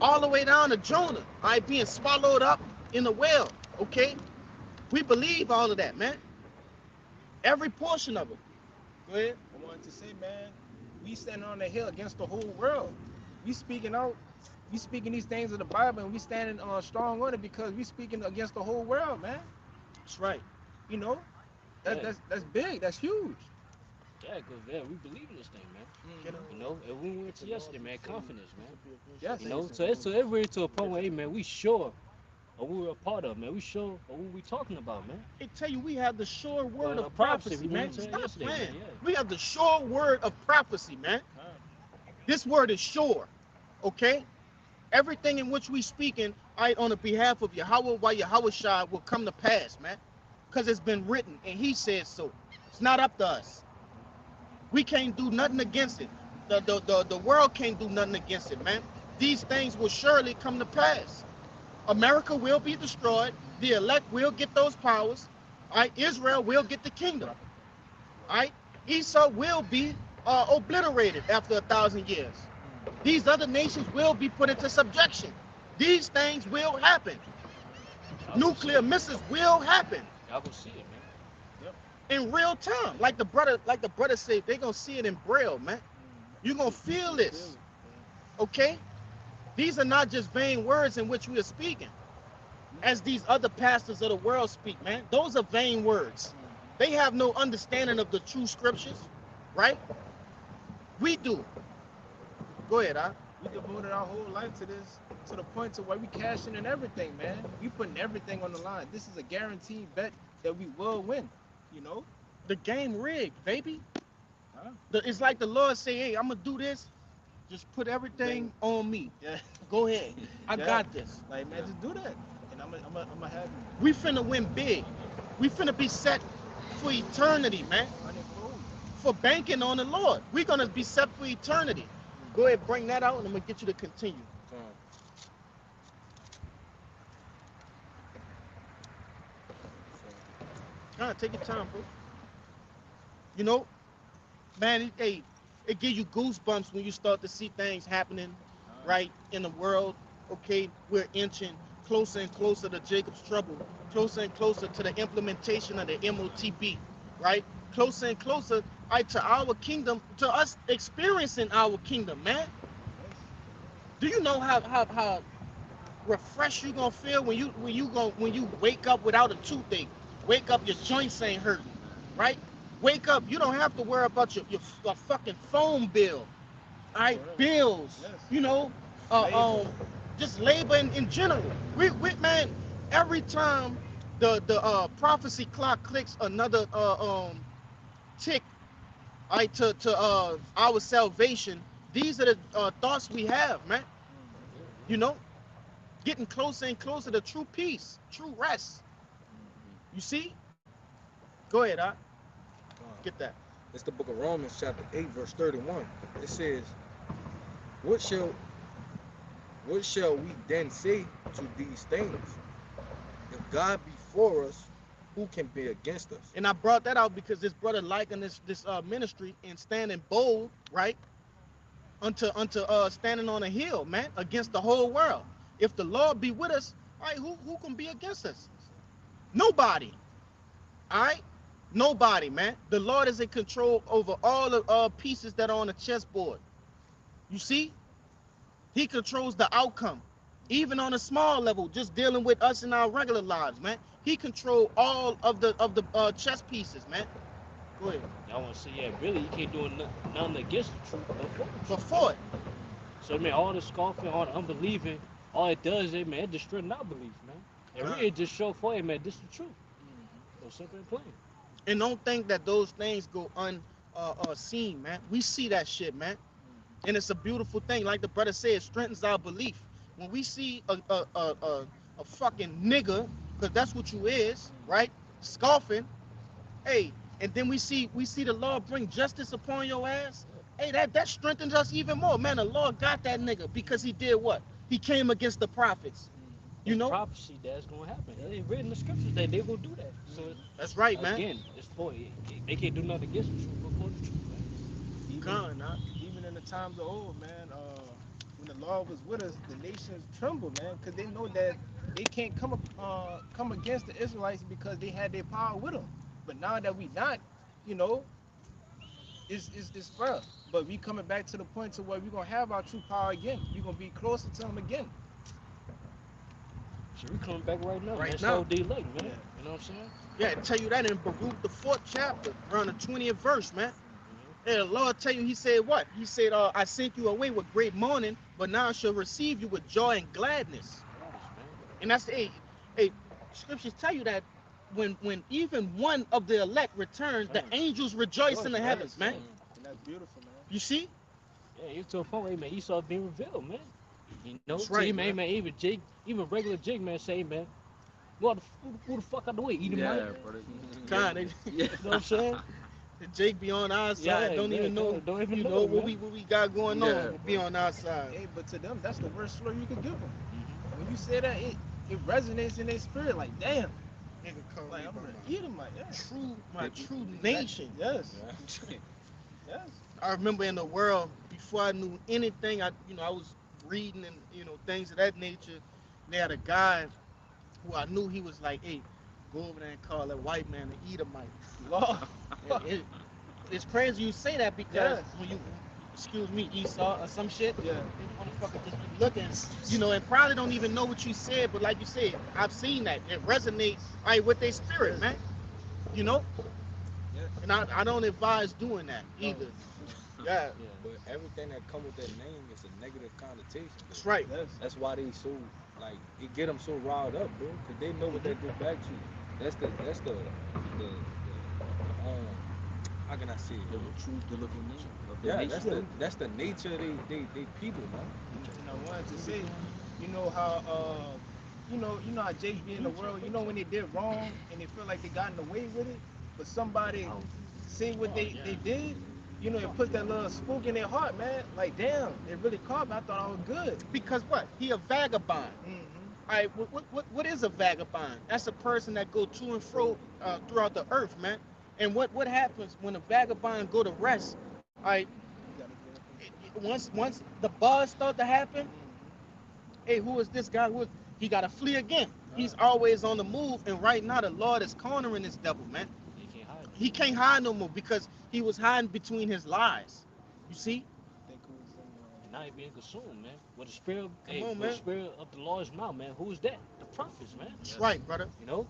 All the way down to Jonah, all right, being swallowed up in the whale, okay? We believe all of that, man. Every portion of it. Go ahead. I wanted to say, man, we standing on the hill against the whole world. We speaking out, we speaking these things of the Bible, and we standing strong on it because we speaking against the whole world, man. That's right. You know, that's big, that's huge. Yeah, because we believe in this thing, man. You know, and we went to yesterday, man. Confidence, man. Yes. You know, so it's really to a point where, hey, man, we sure of what we're a part of, man. We sure of what we talking about, man. They tell you we have the sure word Well, of prophecy, prophecy, we man. went to Stop yesterday, playing. man, yeah. We have the sure word of prophecy, man. This word is sure, okay? Everything in which we speaking, on the behalf of Yahweh, while Yahweh Shai will come to pass, man. Because it's been written, and he said so. It's not up to us. We can't do nothing against it. The world can't do nothing against it, man. These things will surely come to pass. America will be destroyed. The elect will get those powers. All right, Israel will get the kingdom. All right, Esau will be obliterated after 1,000 years. These other nations will be put into subjection. These things will happen. Nuclear missiles will happen Y'all gonna see it, man. in real time. Like the brother said, they're gonna see it in braille, man. You're gonna feel this. Okay? These are not just vain words in which we are speaking, as these other pastors of the world speak, man. Those are vain words. They have no understanding of the true scriptures, right? We do. Go ahead, We devoted our whole life to this, to the point to where we cashing in everything, man. We putting everything on the line. This is a guaranteed bet that we will win, you know? The game rigged, baby. Huh? It's like the Lord say, hey, I'm gonna do this. Just put everything on me. Yeah. Go ahead. I Yeah. got this. Like, man, just do that. And I'm gonna have you. We finna win big. We finna be set for eternity, man. 100-fold. For banking on the Lord. We're gonna be set for eternity. Go ahead, bring that out, and I'm gonna get you to continue. Take your time, bro. You know, man, it gives you goosebumps when you start to see things happening right in the world. Okay, we're inching closer and closer to Jacob's trouble, closer and closer to the implementation of the MOTB, right? Closer and closer, right, to our kingdom, to us experiencing our kingdom, man. Do you know how refreshed you gonna feel when you wake up without a toothache? Wake up, your joints ain't hurting, right? Wake up, you don't have to worry about your fucking phone bill, all right? Bills, Yes. you know, just labor in general. We man, every time the prophecy clock clicks another tick, all right, to our salvation. These are the thoughts we have, man. You know, getting closer and closer to true peace, true rest. You see? Go ahead, get that. It's the book of Romans, chapter 8, verse 31. It says, What shall we then say to these things? If God be for us, who can be against us? And I brought that out because this brother likened this ministry and standing bold, right? Unto standing on a hill, man, against the whole world. If the Lord be with us, all right, who can be against us? Nobody. All right? Nobody, man. The Lord is in control over all the pieces that are on the chessboard. You see? He controls the outcome. Even on a small level, just dealing with us in our regular lives, man. He controls all of the chess pieces, man. Go ahead. I want to say, yeah, really, you can't do nothing against the truth Before it. So, man, all the scoffing, all the unbelieving, all it does is, man, it destroys our belief, man. And really, it just show for you, man, this is the truth. So simple and plain. And don't think that those things go unseen, man. We see that shit, man. And it's a beautiful thing. Like the brother said, it strengthens our belief. When we see a fucking nigga, because that's what you is, right? Scoffing, hey, and then we see the Lord bring justice upon your ass. Hey, that strengthens us even more. Man, the Lord got that nigga because he did what? He came against the prophets. You It's know? prophecy that's going to happen. It's written in the scriptures that they will do that. So, That's right, man. again, it's for they can't do nothing against the truth, but for the truth, man. Even in the times of old, man, when the Lord was with us, the nations trembled, man, because they know that they can't come against the Israelites because they had their power with them. But now that we not, you know, it's fair. But we coming back to the point to where we're gonna have our true power again. We're gonna be closer to them again. So we coming back right now, Right man. now. So day late, man. Yeah. You know what I'm saying? Yeah, I tell you that in Baruch, the 4th chapter, around the 20th verse, man. Hey, the Lord tell you, he said what? He said, I sent you away with great mourning, but now I shall receive you with joy and gladness. And that's, hey, scriptures tell you that when even one of the elect returns, the angels rejoice in the heavens, man. And that's beautiful, man. You see? Yeah, you to a point where, man, Esau being revealed, man. You know, That's right, man, man. even Jake, even regular Jake, man, say, man, who the fuck out the way? Eat him, Yeah, right? brother. Kind of. Yeah. You know what I'm saying? Jake be on our side. Don't even know, Don't even you know, know what man. we got going Yeah, on. Be on our side. Hey, but to them, that's the worst slur you could give them. When you say that, it resonates in their spirit. Like, damn, Nigga call like me I'm by gonna my eat him. Like, yeah, my true nation. yes, Yeah. yes. I remember in the world before I knew anything. I was reading and things of that nature. They had a guy who I knew he was like, hey, go over there and call that white man an Edomite. Lord, It's crazy you say that because Yeah. when you, excuse me, Esau or some shit, yeah. motherfucker just be looking, and probably don't even know what you said, but like you said, I've seen that. It resonates with their spirit, man. You know? Yeah. And I don't advise doing that either. Yeah, Yeah. But everything that come with that name is a negative connotation. that's right. Yes. That's why they so like it get them so riled up, bro. Cause they know what that do back to you. That's the how can I say it? The truth, the looking nation of the Yeah, nation. that's the nature of they people, man. And I wanted to say, you know how you know how Jake be in the world. You know when they did wrong and they feel like they gotten away with it, but somebody say what they did. You know, it puts that little spook in their heart, man. Like, damn, they really caught me. I thought I was good. Because what? He a vagabond. All right, what is a vagabond? That's a person that go to and fro throughout the earth, man. And what happens when a vagabond go to rest? All right, once the buzz start to happen, hey, who is this guy? He got to flee again? He's always on the move, and right now the Lord is cornering this devil, man. They can't hide. He can't hide no more because he was hiding between his lies. You see? And now he being consumed, man. With the spirit, Come on, with man. the spirit of the Lord's mouth, man. Who's that? The prophets, man. That's right, brother. You know?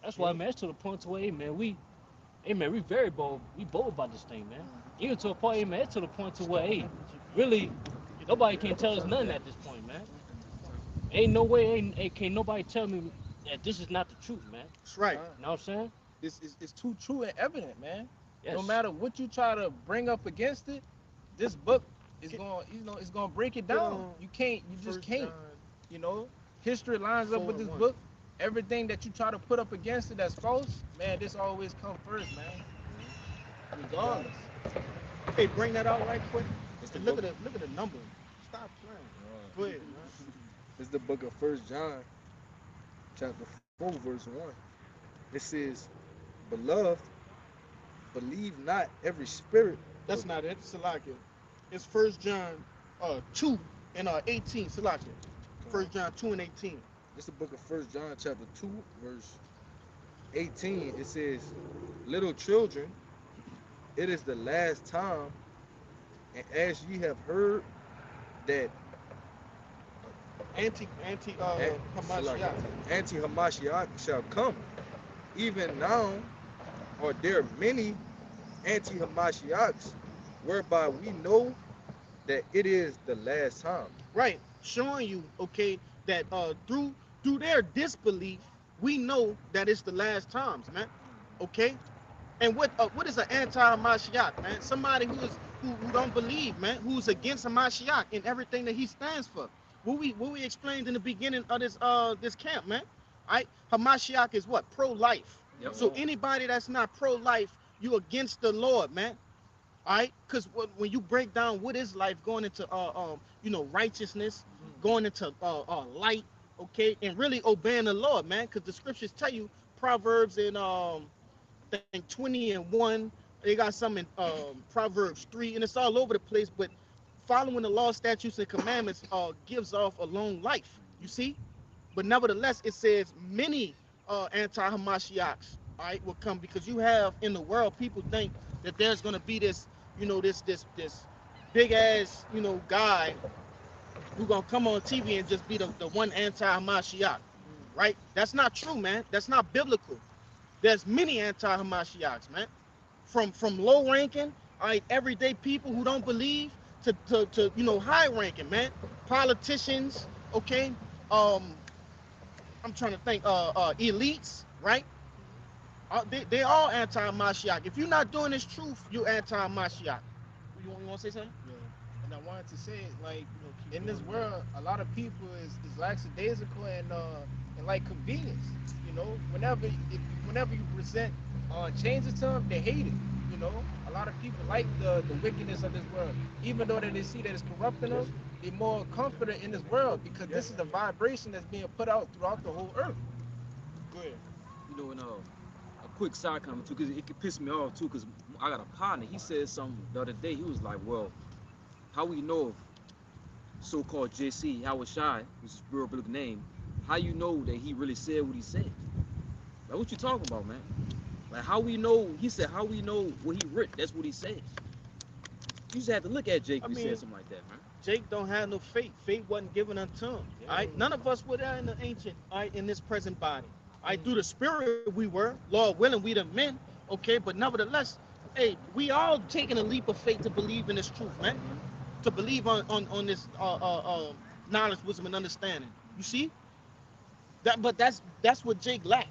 That's why, man, it's to the point to where, hey, man, we very bold. We bold about this thing, man. Even to a point, hey, man, it's to the point to where, hey, really, nobody can tell us nothing at this point, man. Ain't no way, can't nobody tell me that this is not the truth, man. That's right. You know what I'm saying? It's too true and evident, man. Yes. No matter what you try to bring up against it, this book is going, it's going to break it down. You just can't. You know, history lines up with this book. Everything that you try to put up against it that's false, man, this always come first, man. Regardless. Hey, bring that out right quick. It's the And look book. at the number. Stop playing. Go ahead, man. It's the book of First John, chapter 4, verse 1. it says, beloved, believe not every spirit. That's not it, Salakia. It's First John 2 and 18, Salakia. First John 2 and 18. It's the book of First John chapter 2, verse 18. It says, little children, it is the last time, and as ye have heard that Hamashiach. anti-Hamashiach shall come, even now are there many anti-Hamashiachs, whereby we know that it is the last time. Right, showing you, okay, that through their disbelief, we know that it's the last times, man. Okay, and what is an anti-Hamashiach, man? Somebody who don't believe, man, who's against Hamashiach and everything that he stands for. What we explained in the beginning of this camp, man. Right? Hamashiach is what? Pro-life. Yep. So anybody that's not pro-life, you against the Lord, man. All right, because when you break down what is life, going into righteousness, going into light, okay, and really obeying the Lord, man, because the scriptures tell you, Proverbs in I think 20 and 1, they got some in Proverbs 3, and it's all over the place, but following the law, statutes, and commandments gives off a long life, you see. But nevertheless, it says many anti-Hamashiachs, all right, will come, because you have in the world, people think that there's going to be this, this big ass, guy who going to come on TV and just be the one anti-Hamashiach, right? That's not true, man. That's not biblical. There's many anti-Hamashiachs, man. From low ranking, all right, everyday people who don't believe to high ranking, man. Politicians, okay? I'm trying to think, elites, right? They all anti-Mashiach. If you're not doing this truth, you're anti-Mashiach. You want to say something? Yeah. And I wanted to say, like, in this world, a lot of people is lackadaisical and like convenience. Whenever you present changes to them, they hate it. A lot of people like the wickedness of this world, even though they see that it's corrupting them. They're more confident in this world because this is the vibration that's being put out throughout the whole earth. Go ahead. And a quick side comment too, because it could piss me off too, because I got a partner. He said something the other day. He was like, "Well, how we know if so-called JC Howard Shy, which is real biblical name, how you know that he really said what he said? Like, what you talking about, man? Like, how we know?" He said, "How we know what he writ? That's what he said." You just have to look at Jake when he said something like that, man. Jake don't have no faith. Faith wasn't given unto him. All right, none of us were there in the ancient, all right, in this present body. All right, through the spirit we were, Lord willing, we the men. Okay, but nevertheless, hey, we all taking a leap of faith to believe in this truth, man. To believe on this knowledge, wisdom, and understanding. You see that, but that's what Jake lacked.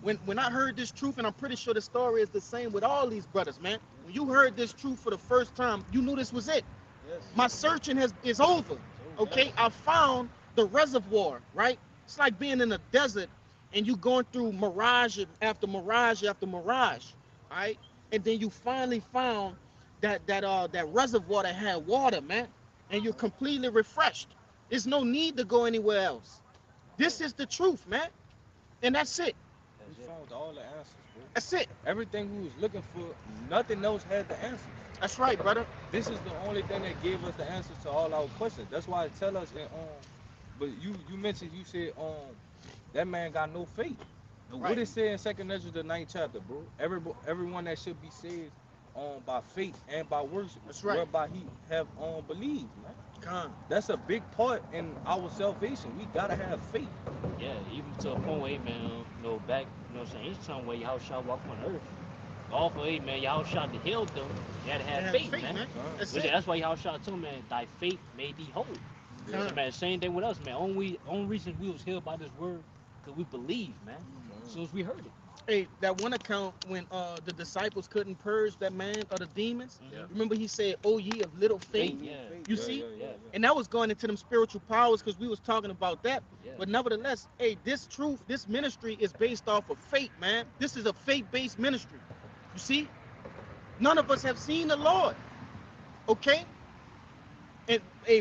When I heard this truth, and I'm pretty sure the story is the same with all these brothers, man. When you heard this truth for the first time, you knew this was it. Yes. My searching is over. Okay, I found the reservoir, right? It's like being in a desert and you going through mirage after mirage after mirage, all right? And then you finally found that reservoir that had water, man, and you're completely refreshed. There's no need to go anywhere else. This is the truth, man, and that's it. We found all the answers, bro. That's it. Everything we was looking for, nothing else had the answers. That's right, brother. This is the only thing that gave us the answers to all our questions. That's why it tell us in but you mentioned, you said that man got no faith. Right. What it say in 2nd Ezra the 9th chapter, bro? Everyone that should be saved by faith and by works, That's right. whereby he have believed, man. Con. That's a big part in our salvation. We gotta have faith. Yeah, even to a point where, man, back, ancient time where Yahushua walked on earth. All for, man, Yahushua to heal them, you had to have faith, man. That's why Yahushua told, man, thy faith may be whole. Yeah. So, man, same thing with us, man. Only reason we was healed by this word, because we believe, man. As soon as we heard it. Hey, that one account when the disciples couldn't purge that man of the demons. Yeah. Remember he said, "Oh ye of little faith." Yeah. You see? Yeah. And that was going into them spiritual powers because we was talking about that. Yeah. But nevertheless, hey, this truth, this ministry is based off of faith, man. This is a faith-based ministry. You see? None of us have seen the Lord. Okay? And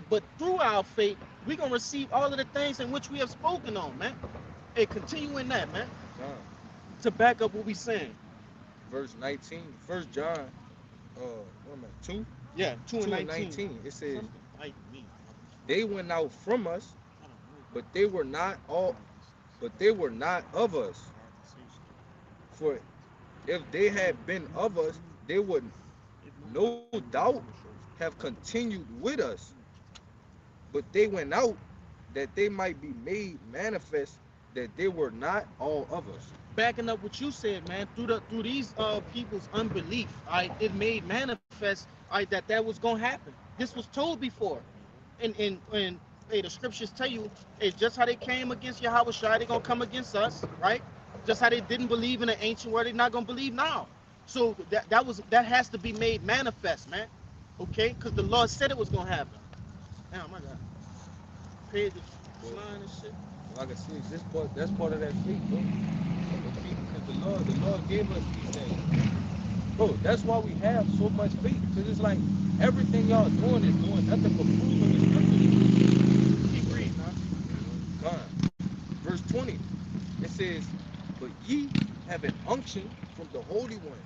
but through our faith, we're gonna receive all of the things in which we have spoken on, man. Hey, continue in that, man. to back up what we saying. Verse 19, First John, what am I, 2? Yeah, 2 and 2 and 19. 19. It says, Like me. they went out from us, but they were not all, but they were not of us. For if they had been of us, they would no doubt have continued with us. But they went out that they might be made manifest that they were not all of us. Backing up what you said, man, through these people's unbelief, it made manifest, that was gonna happen. This was told before, and hey, the scriptures tell you, hey, just how they came against Yahweh Shai, they gonna come against us, right? Just how they didn't believe in the ancient word, they're not gonna believe now. So that has to be made manifest, man. Okay, because the Lord said it was gonna happen. Oh my God, page is flying and shit. Like I said, that's part of that faith, bro. Because the Lord gave us these things. Bro, that's why we have so much faith. Because it's like everything y'all doing is doing nothing but proving the scriptures. Keep reading, huh? God. Verse 20, it says, but ye have an unction from the Holy One,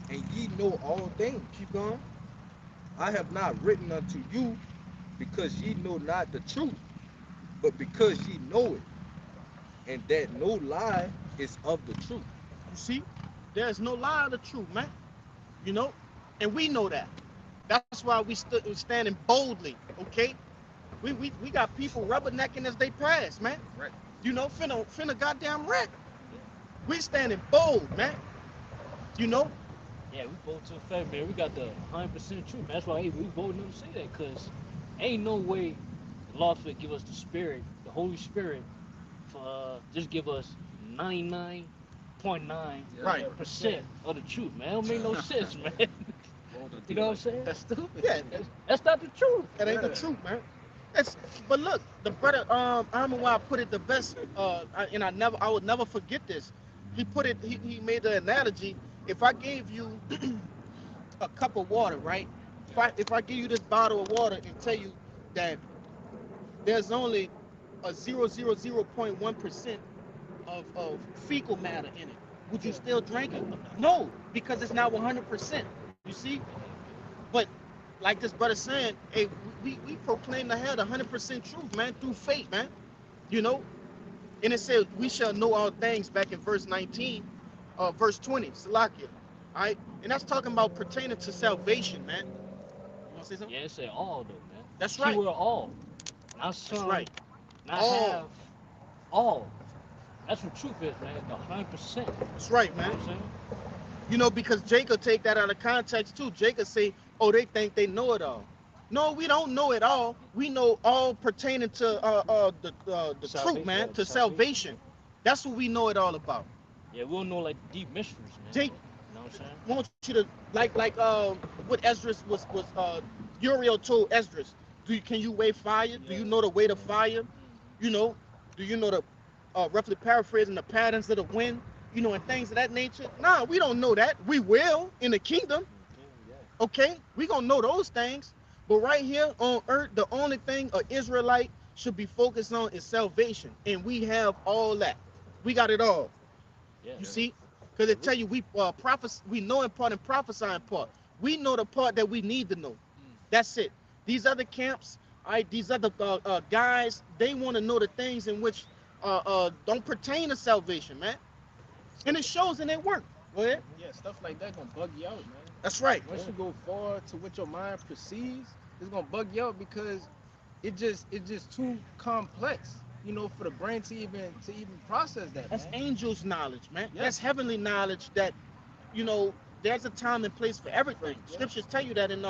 and ye know all things. Keep going. I have not written unto you because ye know not the truth, but because ye know it, and that no lie is of the truth. You see, there's no lie of the truth, man. You know, and we know that. That's why we standing boldly. Okay, we got people rubbernecking as they pass, man. Right. You know, finna goddamn wreck. We standing bold, man. You know. Yeah, we both to the fact, man. We got the 100% truth, man. That's why, hey, we both them to say that, because ain't no way the Lord will give us the Spirit, the Holy Spirit, for just give us 99.9% Right. of the truth, man. It don't make no sense, man. You know what I'm saying? That's stupid. Yeah, That's not the truth. that ain't the truth, man. But look, the brother, I remember why I put it the best, and I would never forget this. He put it, he made the analogy. If I gave you a cup of water, right? If I give you this bottle of water and tell you that there's only a 0.1% of fecal matter in it, would you still drink it? No, because it's not 100%. You see? But like this brother saying, hey, we proclaim to have the 100% truth, man, through faith, man. You know? And it said, we shall know all things back in verse 19, verse 20, Salakia. All right? And that's talking about pertaining to salvation, man. You want to say something? Yeah, it say all, though, man. That's right. Keyword all. Not some, That's right. not All. half, all. That's what truth is, man. The 100%. That's right, You know man. what I'm saying? You know, because Jacob take that out of context too. Jacob say, oh, they think they know it all. No, we don't know it all. We know all pertaining to the truth, man, to salvation. That's what we know it all about. Yeah, we don't know, like, deep mysteries, man. Jake, You know what I'm saying? want you to what Esdras was Uriel told Esdras. Can you weigh fire? Do you know the weight of fire? You know, do you know the roughly paraphrasing the patterns of the wind? You know, and things of that nature. Nah, we don't know that. We will in the kingdom. Okay, we gonna know those things. But right here on earth, the only thing an Israelite should be focused on is salvation, and we have all that. We got it all. Yeah. You see, because they tell you we know in part and prophesy in part. We know the part that we need to know. That's it. These other camps, these other guys, they want to know the things in which don't pertain to salvation, man. And it shows in their work. Go ahead. Yeah, stuff like that gonna bug you out, man. That's right. Once you go far to what your mind perceives, it's gonna bug you out because it's just too complex, you know, for the brain to even process that. That's man. angels' knowledge, man. Yeah. That's heavenly knowledge that, you know, there's a time and place for everything. Yeah. Scriptures tell you that in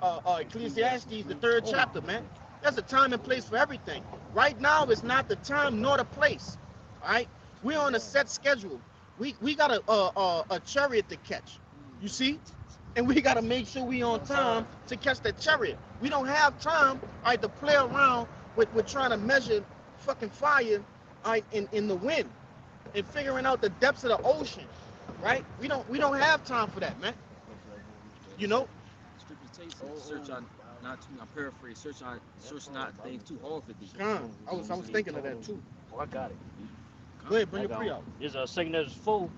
Ecclesiastes, the 3rd chapter, man. There's a time and place for everything. Right now is not the time nor the place. All right, we're on a set schedule. We got a chariot to catch. You see, and we got to make sure we on time to catch that chariot. We don't have time, all right, to play around with trying to measure fucking fire, all right, in the wind and figuring out the depths of the ocean, right? We don't have time for that, man. You know. Scriptures tell you, search out not too. I'm paraphrasing. Search not things too hard for thee. I was thinking of that too. Oh, I got it. Go ahead, bring I your pre out. There's a 2 Ezra 4,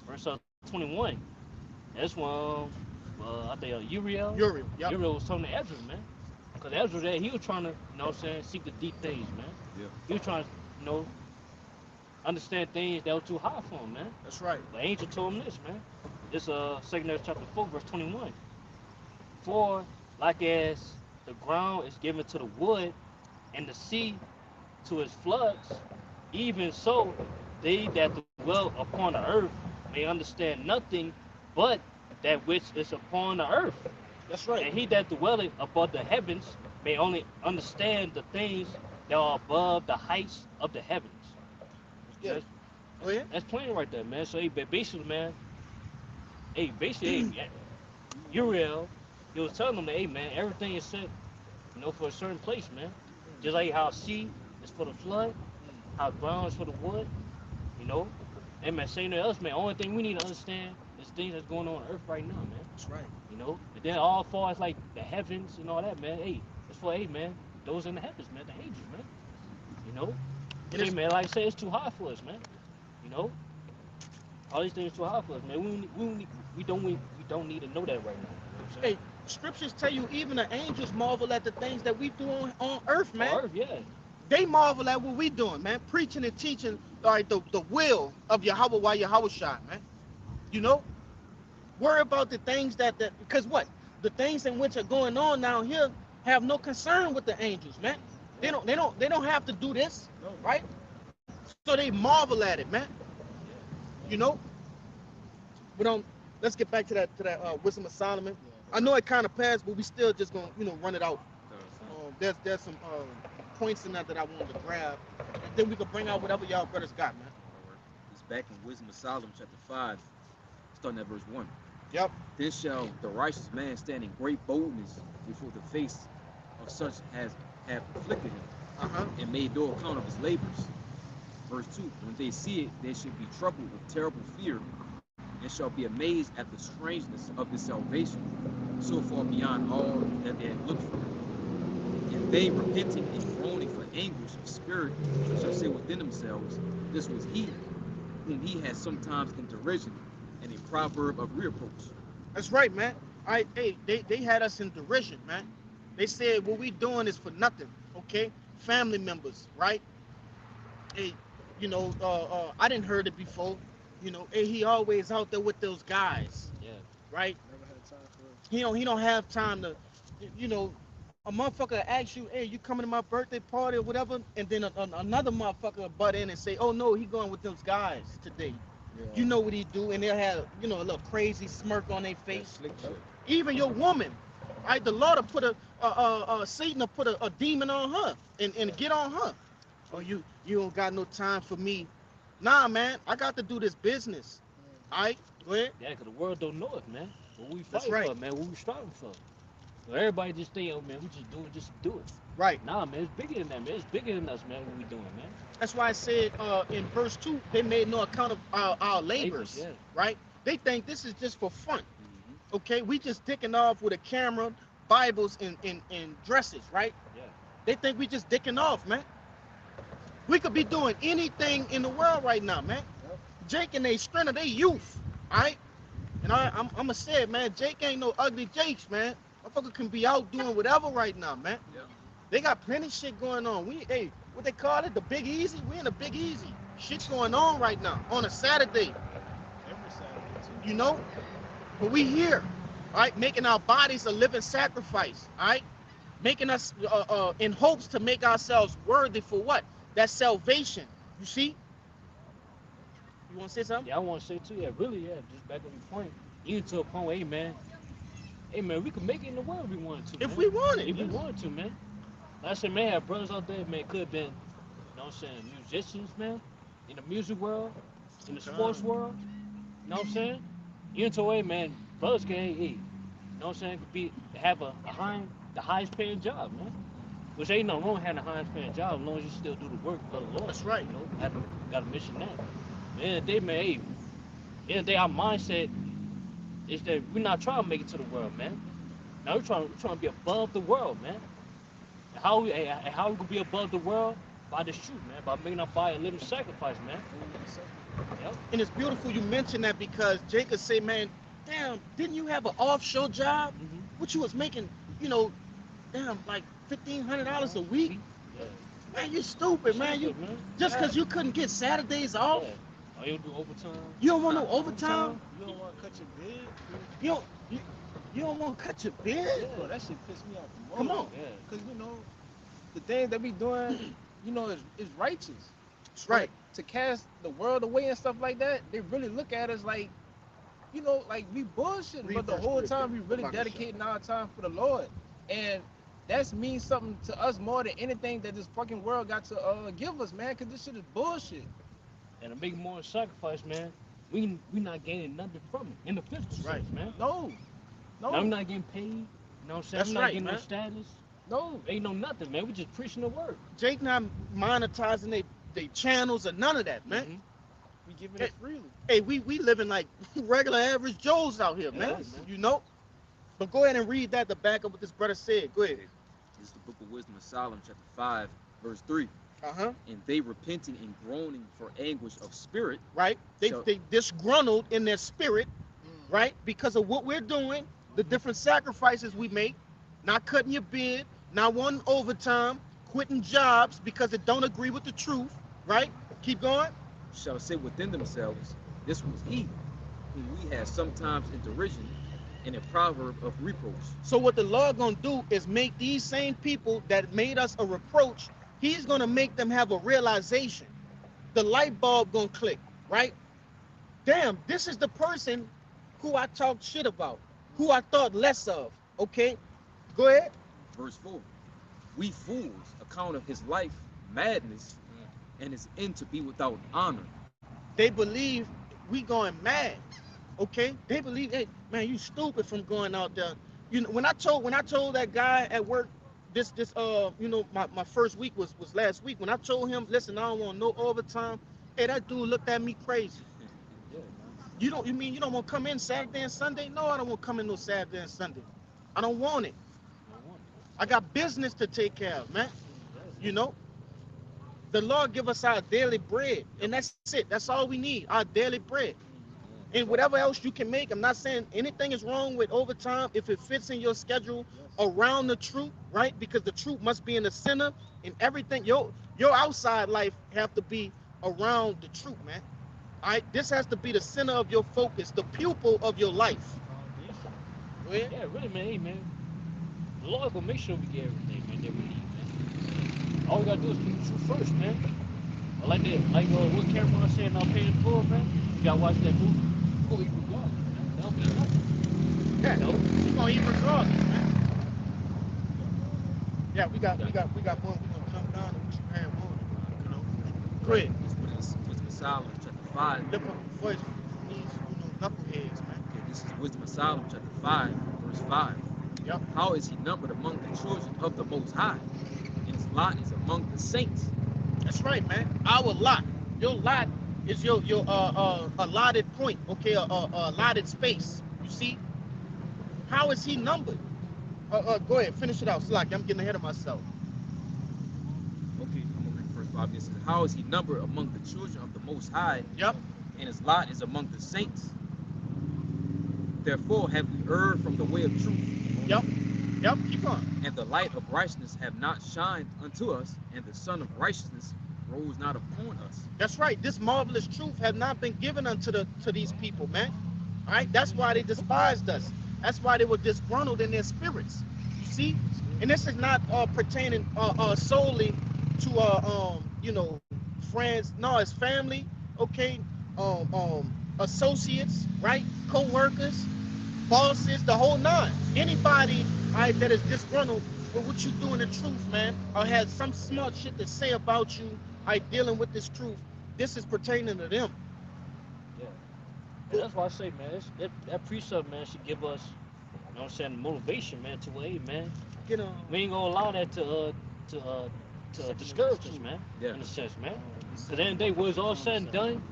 verse 21. That's one, I think Uriel. Uriel. Yep. Uriel was talking to Ezra, man. Because Ezra there, he was trying to, you know what I'm saying, seek the deep things, man. Yeah. He was trying to, you know, understand things that were too high for him, man. That's right. The angel told him this, man. This 2 Ezra chapter 4, verse 21. For like as the ground is given to the wood and the sea to its floods, even so they that dwell upon the earth may understand nothing but that which is upon the earth. That's right. And he that dwelleth above the heavens may only understand the things that are above the heights of the heavens. Yeah. That's, Oh yeah. that's plain right there, man. So, hey, basically, man, hey, Uriel, he was telling them that, hey, man, everything is set, you know, for a certain place, man. Just like how sea is for the flood, how ground is for the wood, you know. Hey, man, saying to us, man, only thing we need to understand is things that's going on earth right now, man. That's right. You know, and then all far as like the heavens and all that, man. Hey, it's for, hey, man, those in the heavens, man, the angels, man. You know, And hey, man, like I said, it's too high for us, man. You know, all these things too high for us, man. We don't need to know that right now. You know what I'm saying? Hey, scriptures tell you even the angels marvel at the things that we do on earth, man. On earth, yeah. They marvel at what we doing, man. Preaching and teaching, all right, the will of Yahweh while Yahweh shine, man. You know, worry about the things that because what the things in which are going on down here have no concern with the angels, man. They don't have to do this, right? So they marvel at it, man. You know. But let's get back to that wisdom of Solomon. I know it kind of passed, but we still just gonna run it out. There's some points in that I wanted to grab, and then we can bring out whatever y'all brothers got, man. It's back in Wisdom of Solomon, chapter 5, starting at verse 1. Yep. Then shall the righteous man stand in great boldness before the face of such as have afflicted him, and made no account of his labors. Verse 2, when they see it, they should be troubled with terrible fear, and shall be amazed at the strangeness of his salvation, so far beyond all that they had looked for. And they, repenting and groaning for anguish of spirit, shall say within themselves, this was he, whom he had sometimes in derision, and a proverb of reproach. That's right, man. They had us in derision, man. They said what we doing is for nothing, okay? Family members, right? Hey, I didn't heard it before. Hey, he always out there with those guys. Yeah. Right? Never had time for it. He don't have time to, a motherfucker asks you, hey, you coming to my birthday party or whatever, and then another motherfucker butt in and say, oh no, he going with those guys today. Yeah. You know what he do, and they'll have, a little crazy smirk on their face. Slick shit. Even your woman, right? The Lord will put Satan will put a demon on her and get on her. Oh, you don't got no time for me. Nah, man, I got to do this business. All right, go ahead. Yeah, because the world don't know it, man. What we That's fighting right. for, man, what we striving for. So everybody just think, oh, man, we just doing just to do it. Right. Nah, man, it's bigger than that, man. It's bigger than us, man, what we doing, man. That's why I said in verse 2, they made no account of our labors, Yeah. right? They think this is just for fun. Okay, we just dicking off with a camera, Bibles, and dresses, right? Yeah. They think we just dicking off, man. We could be doing anything in the world right now, man. Yep. Jake and they strength of their youth, all right? And I'm going to say it, man. Jake ain't no ugly Jakes, man. Motherfucker can be out doing whatever right now, man. Yep. They got plenty shit going on. Hey, what they call it? The Big Easy? We in the Big Easy. Shit's going on right now on a Saturday, Every Saturday, too. you know? But we here, all right? Making our bodies a living sacrifice, all right? Making us in hopes to make ourselves worthy for what? That salvation. You see? You want to say something? Yeah, I want to say, too, yeah, really, yeah, just back on your point. Even to a point where, hey, man, we could make it in the world if we wanted to, If man. we want it. If we wanted to, man. Like I said, man, have brothers out there, man, could have been, you know what I'm saying, musicians, man, in the music world, in the sports world, you know what I'm saying? Even to a way, man, brothers can, hey, you know what I'm saying, have the highest paying job, man. Which ain't nothing wrong with having the highest paying job as long as you still do the work for the Lord. That's right. You know, got a mission now. At the end of the day, man, hey, at the end of the day, our mindset is that we're not trying to make it to the world, man. Now we're trying to be above the world, man. And how we gonna be above the world? by this truth, man. By making up by a living sacrifice, man. Yep. And it's beautiful you mentioned that because Jacob say, man, damn, didn't you have an offshore job? Mm-hmm. What you was making, you know, damn, like $1,500 a week? Yeah. Man, you stupid, man. You man. just because you couldn't get Saturdays off. Yeah. Oh, you don't do overtime? You don't want no overtime. You don't want to cut your bid? You don't. You don't want to cut your bid. Yeah. Bro, that shit pissed me off the most. Come on. Yeah. Because, you know, the things that we doing, you know, is righteous. That's right. But to cast the world away and stuff like that, they really look at us like, you know, like we bullshitting. But the Reverse whole quick. time we really Fuck dedicating our time for the Lord. And that means something to us more than anything that this fucking world got to give us, man, because this shit is bullshit. And to make more sacrifice, man, we not gaining nothing from it in the physical Right. sense, man. No. Now, I'm not getting paid. You know what I'm saying? That's I'm not right, getting man. no status. No. Ain't no nothing, man. We just preaching the word. Jake not monetizing they channels or none of that, man. Mhm. We giving Hey. it freely. Hey, we living like regular average Joes out here, man. Yeah, man. You know. But go ahead and read that to back up what this brother said. Go ahead. This is the book of Wisdom of Solomon, chapter 5, verse 3. Uh-huh. And they repenting and groaning for anguish of spirit. Right? They So- they disgruntled in their spirit, right? Because of what we're doing, the different sacrifices we make, not cutting your bid, not wanting overtime, quitting jobs because it don't agree with the truth, right? Keep going. Shall say within themselves, this was he whom we had sometimes in derision and a proverb of reproach. So what the Lord gonna do is make these same people that made us a reproach, he's gonna make them have a realization. The light bulb gonna click, right? Damn, this is the person who I talked shit about, who I thought less of. Okay, go ahead. Verse 4. We fools account of his life madness and his end to be without honor. They believe we going mad. Okay, they believe, hey man, you stupid from going out there. You know, when I told that guy at work, this you know, my first week was last week. When I told him, listen, I don't want no overtime. Hey, that dude looked at me crazy. Yeah, man. You mean you don't want to come in Saturday and Sunday? No, I don't want to come in no Saturday and Sunday. I don't want it. No wonder. I got business to take care of, man. Yeah. You know, the Lord give us our daily bread, and that's it. That's all we need, our daily bread. And whatever else you can make, I'm not saying anything is wrong with overtime if it fits in your schedule around the truth, right? Because the truth must be in the center, and everything. Your outside life have to be around the truth, man. All right, this has to be the center of your focus, the pupil of your life. Go ahead. Yeah, really, man. Hey, man. The Lord will make sure we get everything, man, that we need, man. All we gotta do is keep the truth first, man. Like that, like what Cameron said in our paying full, man. You gotta watch that movie. Go eat regardless, man. That'll be nothing. Yeah, No. you're gonna eat regardless, man. Yeah, we got one. We gonna jump down and keep having one. You know. Go ahead. This is Wisdom of Solomon, chapter 5. Lift up your voice for these, knuckleheads, man. Okay, this is Wisdom of Solomon, chapter 5, verse 5. Yep. How is he numbered among the children of the Most High? And his lot is among the saints. That's right, man. Our lot. Your lot is your allotted point, okay, allotted space. You see? How is he numbered? Go ahead, finish it out. Slack, I'm getting ahead of myself. Okay, I'm gonna read verse 5. This is how is he numbered among the children of the Most High? Yep. And his lot is among the saints. Therefore have we erred from the way of truth. Yep. Keep on. And the light of righteousness have not shined unto us, and the sun of righteousness rose not upon us. That's right. This marvelous truth has not been given to these people, man. All right. That's why they despised us. That's why they were disgruntled in their spirits. You see? And this is not pertaining solely to friends. No, it's family. Okay. Associates, right? Co-workers, bosses, the whole nine. Anybody, all right, that is disgruntled with what you do in the truth, man, or has some smart shit to say about you, all right, dealing with this truth. This is pertaining to them. Yeah. And that's why I say, man, that precept, man, should give us, you know what I'm saying, motivation, man, to hey, man, You know. we ain't gonna allow that to discourage us, man. Yeah. In a sense, man. Cause at the end of the day, when it's all said and done,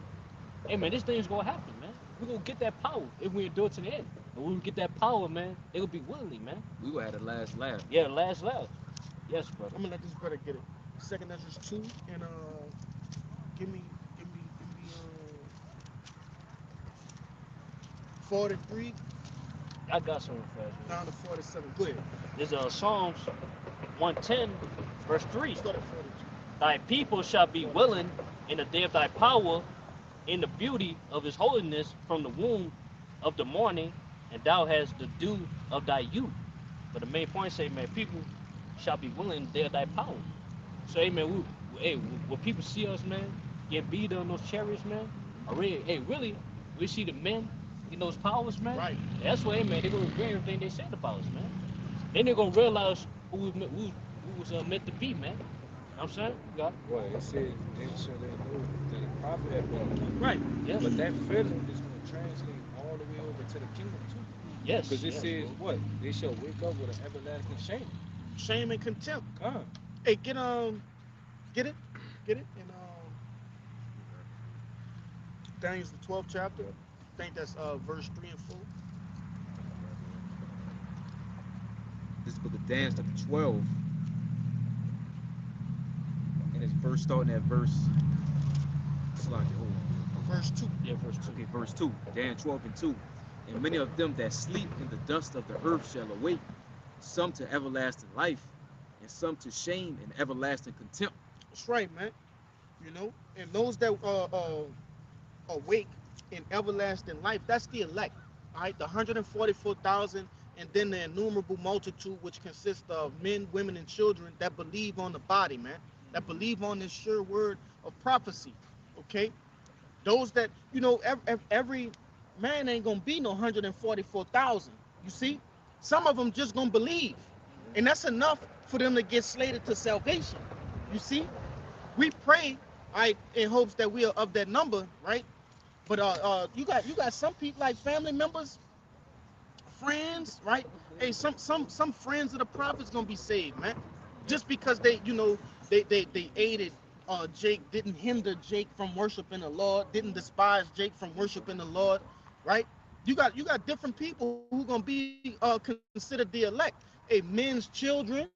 hey, man, this thing's gonna happen, man. We're gonna get that power if we endure to the end. And when we get that power, man, it'll be willingly, man. We will have the last laugh. Yeah, last laugh. Yes, brother. I'm gonna let this brother get it. Second Ezra 2 and give me 43 I got something fast. Man. down to 47. Go ahead. There's Psalms 110, verse 3. Start at 42. Thy people shall be willing in the day of thy power, in the beauty of his holiness from the womb of the morning, and thou hast the dew of thy youth. But the main point say, man, people shall be willing in the day of thy power. So, hey, man, when people see us, man, get beat on those chariots, man, really, we see the men in those powers, man. Right. That's why, hey, man, they're going to regret everything they said about us, man. Then they're going to realize who was meant to be, man. You know what I'm saying? You got it. Well, it says, then shall they know that a prophet had been. Right. Yes. But that feeling is going to translate all the way over to the kingdom, too. Yes. Because it yes, says, bro. what? They shall wake up with an everlasting shame. Shame and contempt. Come. Hey, get it in Daniel's the 12th chapter. I think that's verse 3 and 4. This book of Daniel, chapter 12. And it's verse starting at verse. Hold on. Verse 2. Yeah, verse 2. Okay, verse 2. Daniel 12 and 2. And many of them that sleep in the dust of the earth shall awake, some to everlasting life, and some to shame and everlasting contempt. That's right, man. You know, and those that awake in everlasting life, that's the elect. All right, the 144,000, and then the innumerable multitude, which consists of men, women, and children that believe on the body, man, that believe on this sure word of prophecy. Okay, those that, you know, every man ain't gonna be no 144,000. You see, some of them just gonna believe, and that's enough for them to get slated to salvation. You see, we pray, right, in hopes that we are of that number, right? But you got some people like family members, friends, right? Hey, some friends of the prophets gonna be saved, man, just because they, you know, they aided Jake, didn't hinder Jake from worshiping the Lord, didn't despise Jake from worshiping the Lord, right? You got different people who gonna be considered the elect. Hey, men's children,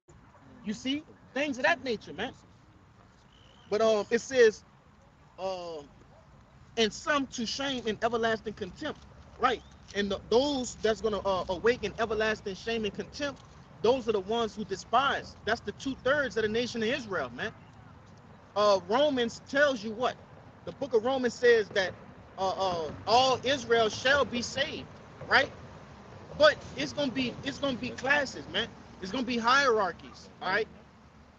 you see, things of that nature, man. But it says, and some to shame and everlasting contempt, right? And those that's gonna awaken everlasting shame and contempt, those are the ones who despise. That's the 2/3 of the nation of Israel, man. Romans tells you what? The book of Romans says that all Israel shall be saved, right? But it's gonna be classes, man. It's gonna be hierarchies, all right?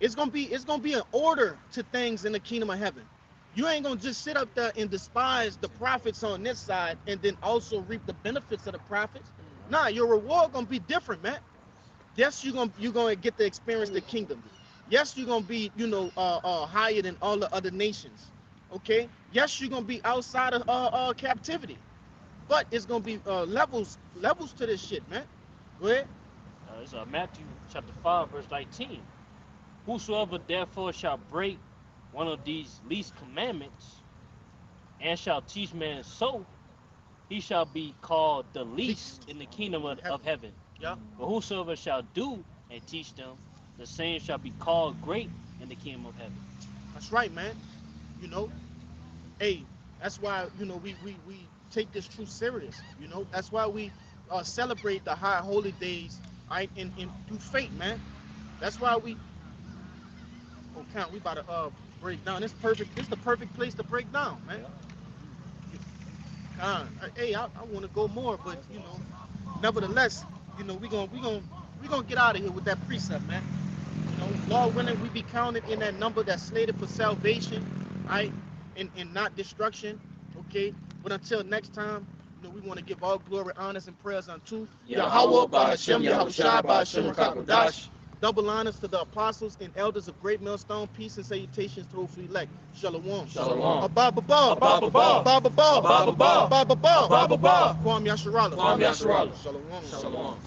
It's gonna be an order to things in the kingdom of heaven. You ain't gonna just sit up there and despise the prophets on this side and then also reap the benefits of the prophets. Nah, your reward gonna be different, man. Yes, you're gonna get to experience the kingdom. Yes, you're gonna be, you know, higher than all the other nations. Okay. Yes, you're gonna be outside of captivity, but it's gonna be levels to this shit, man. Go ahead. It's Matthew chapter 5, verse 19. Whosoever therefore shall break one of these least commandments and shall teach men so, he shall be called the least in the kingdom of heaven. Yeah. But whosoever shall do and teach them, the same shall be called great in the kingdom of heaven. That's right, man. You know, hey, that's why, you know, we take this truth serious. You know, that's why we celebrate the high holy days, right? And through faith, man. That's why we. Oh, count. We about to break down. This perfect. This the perfect place to break down, man. Hey, I want to go more, but you know, nevertheless, you know, we gonna get out of here with that precept, man. You know, Lord willing, we be counted in that number that's slated for salvation, right? And not destruction. Okay. But until next time, you know, we want to give all glory, honors, and prayers unto Yahweh, Bahashem, Yahushua, Bahashem, Rakakwadash. Double honors to the apostles and elders of Great Millstone. Peace and salutations to the elect. Shalom. Shalom. Abba, Abba, Abba, Abba. Abba, Abba, Abba, Abba. Abba, Abba, Abba, Abba. Kwam Yasharala. Kwam Yasharala. Shalom. Shalom.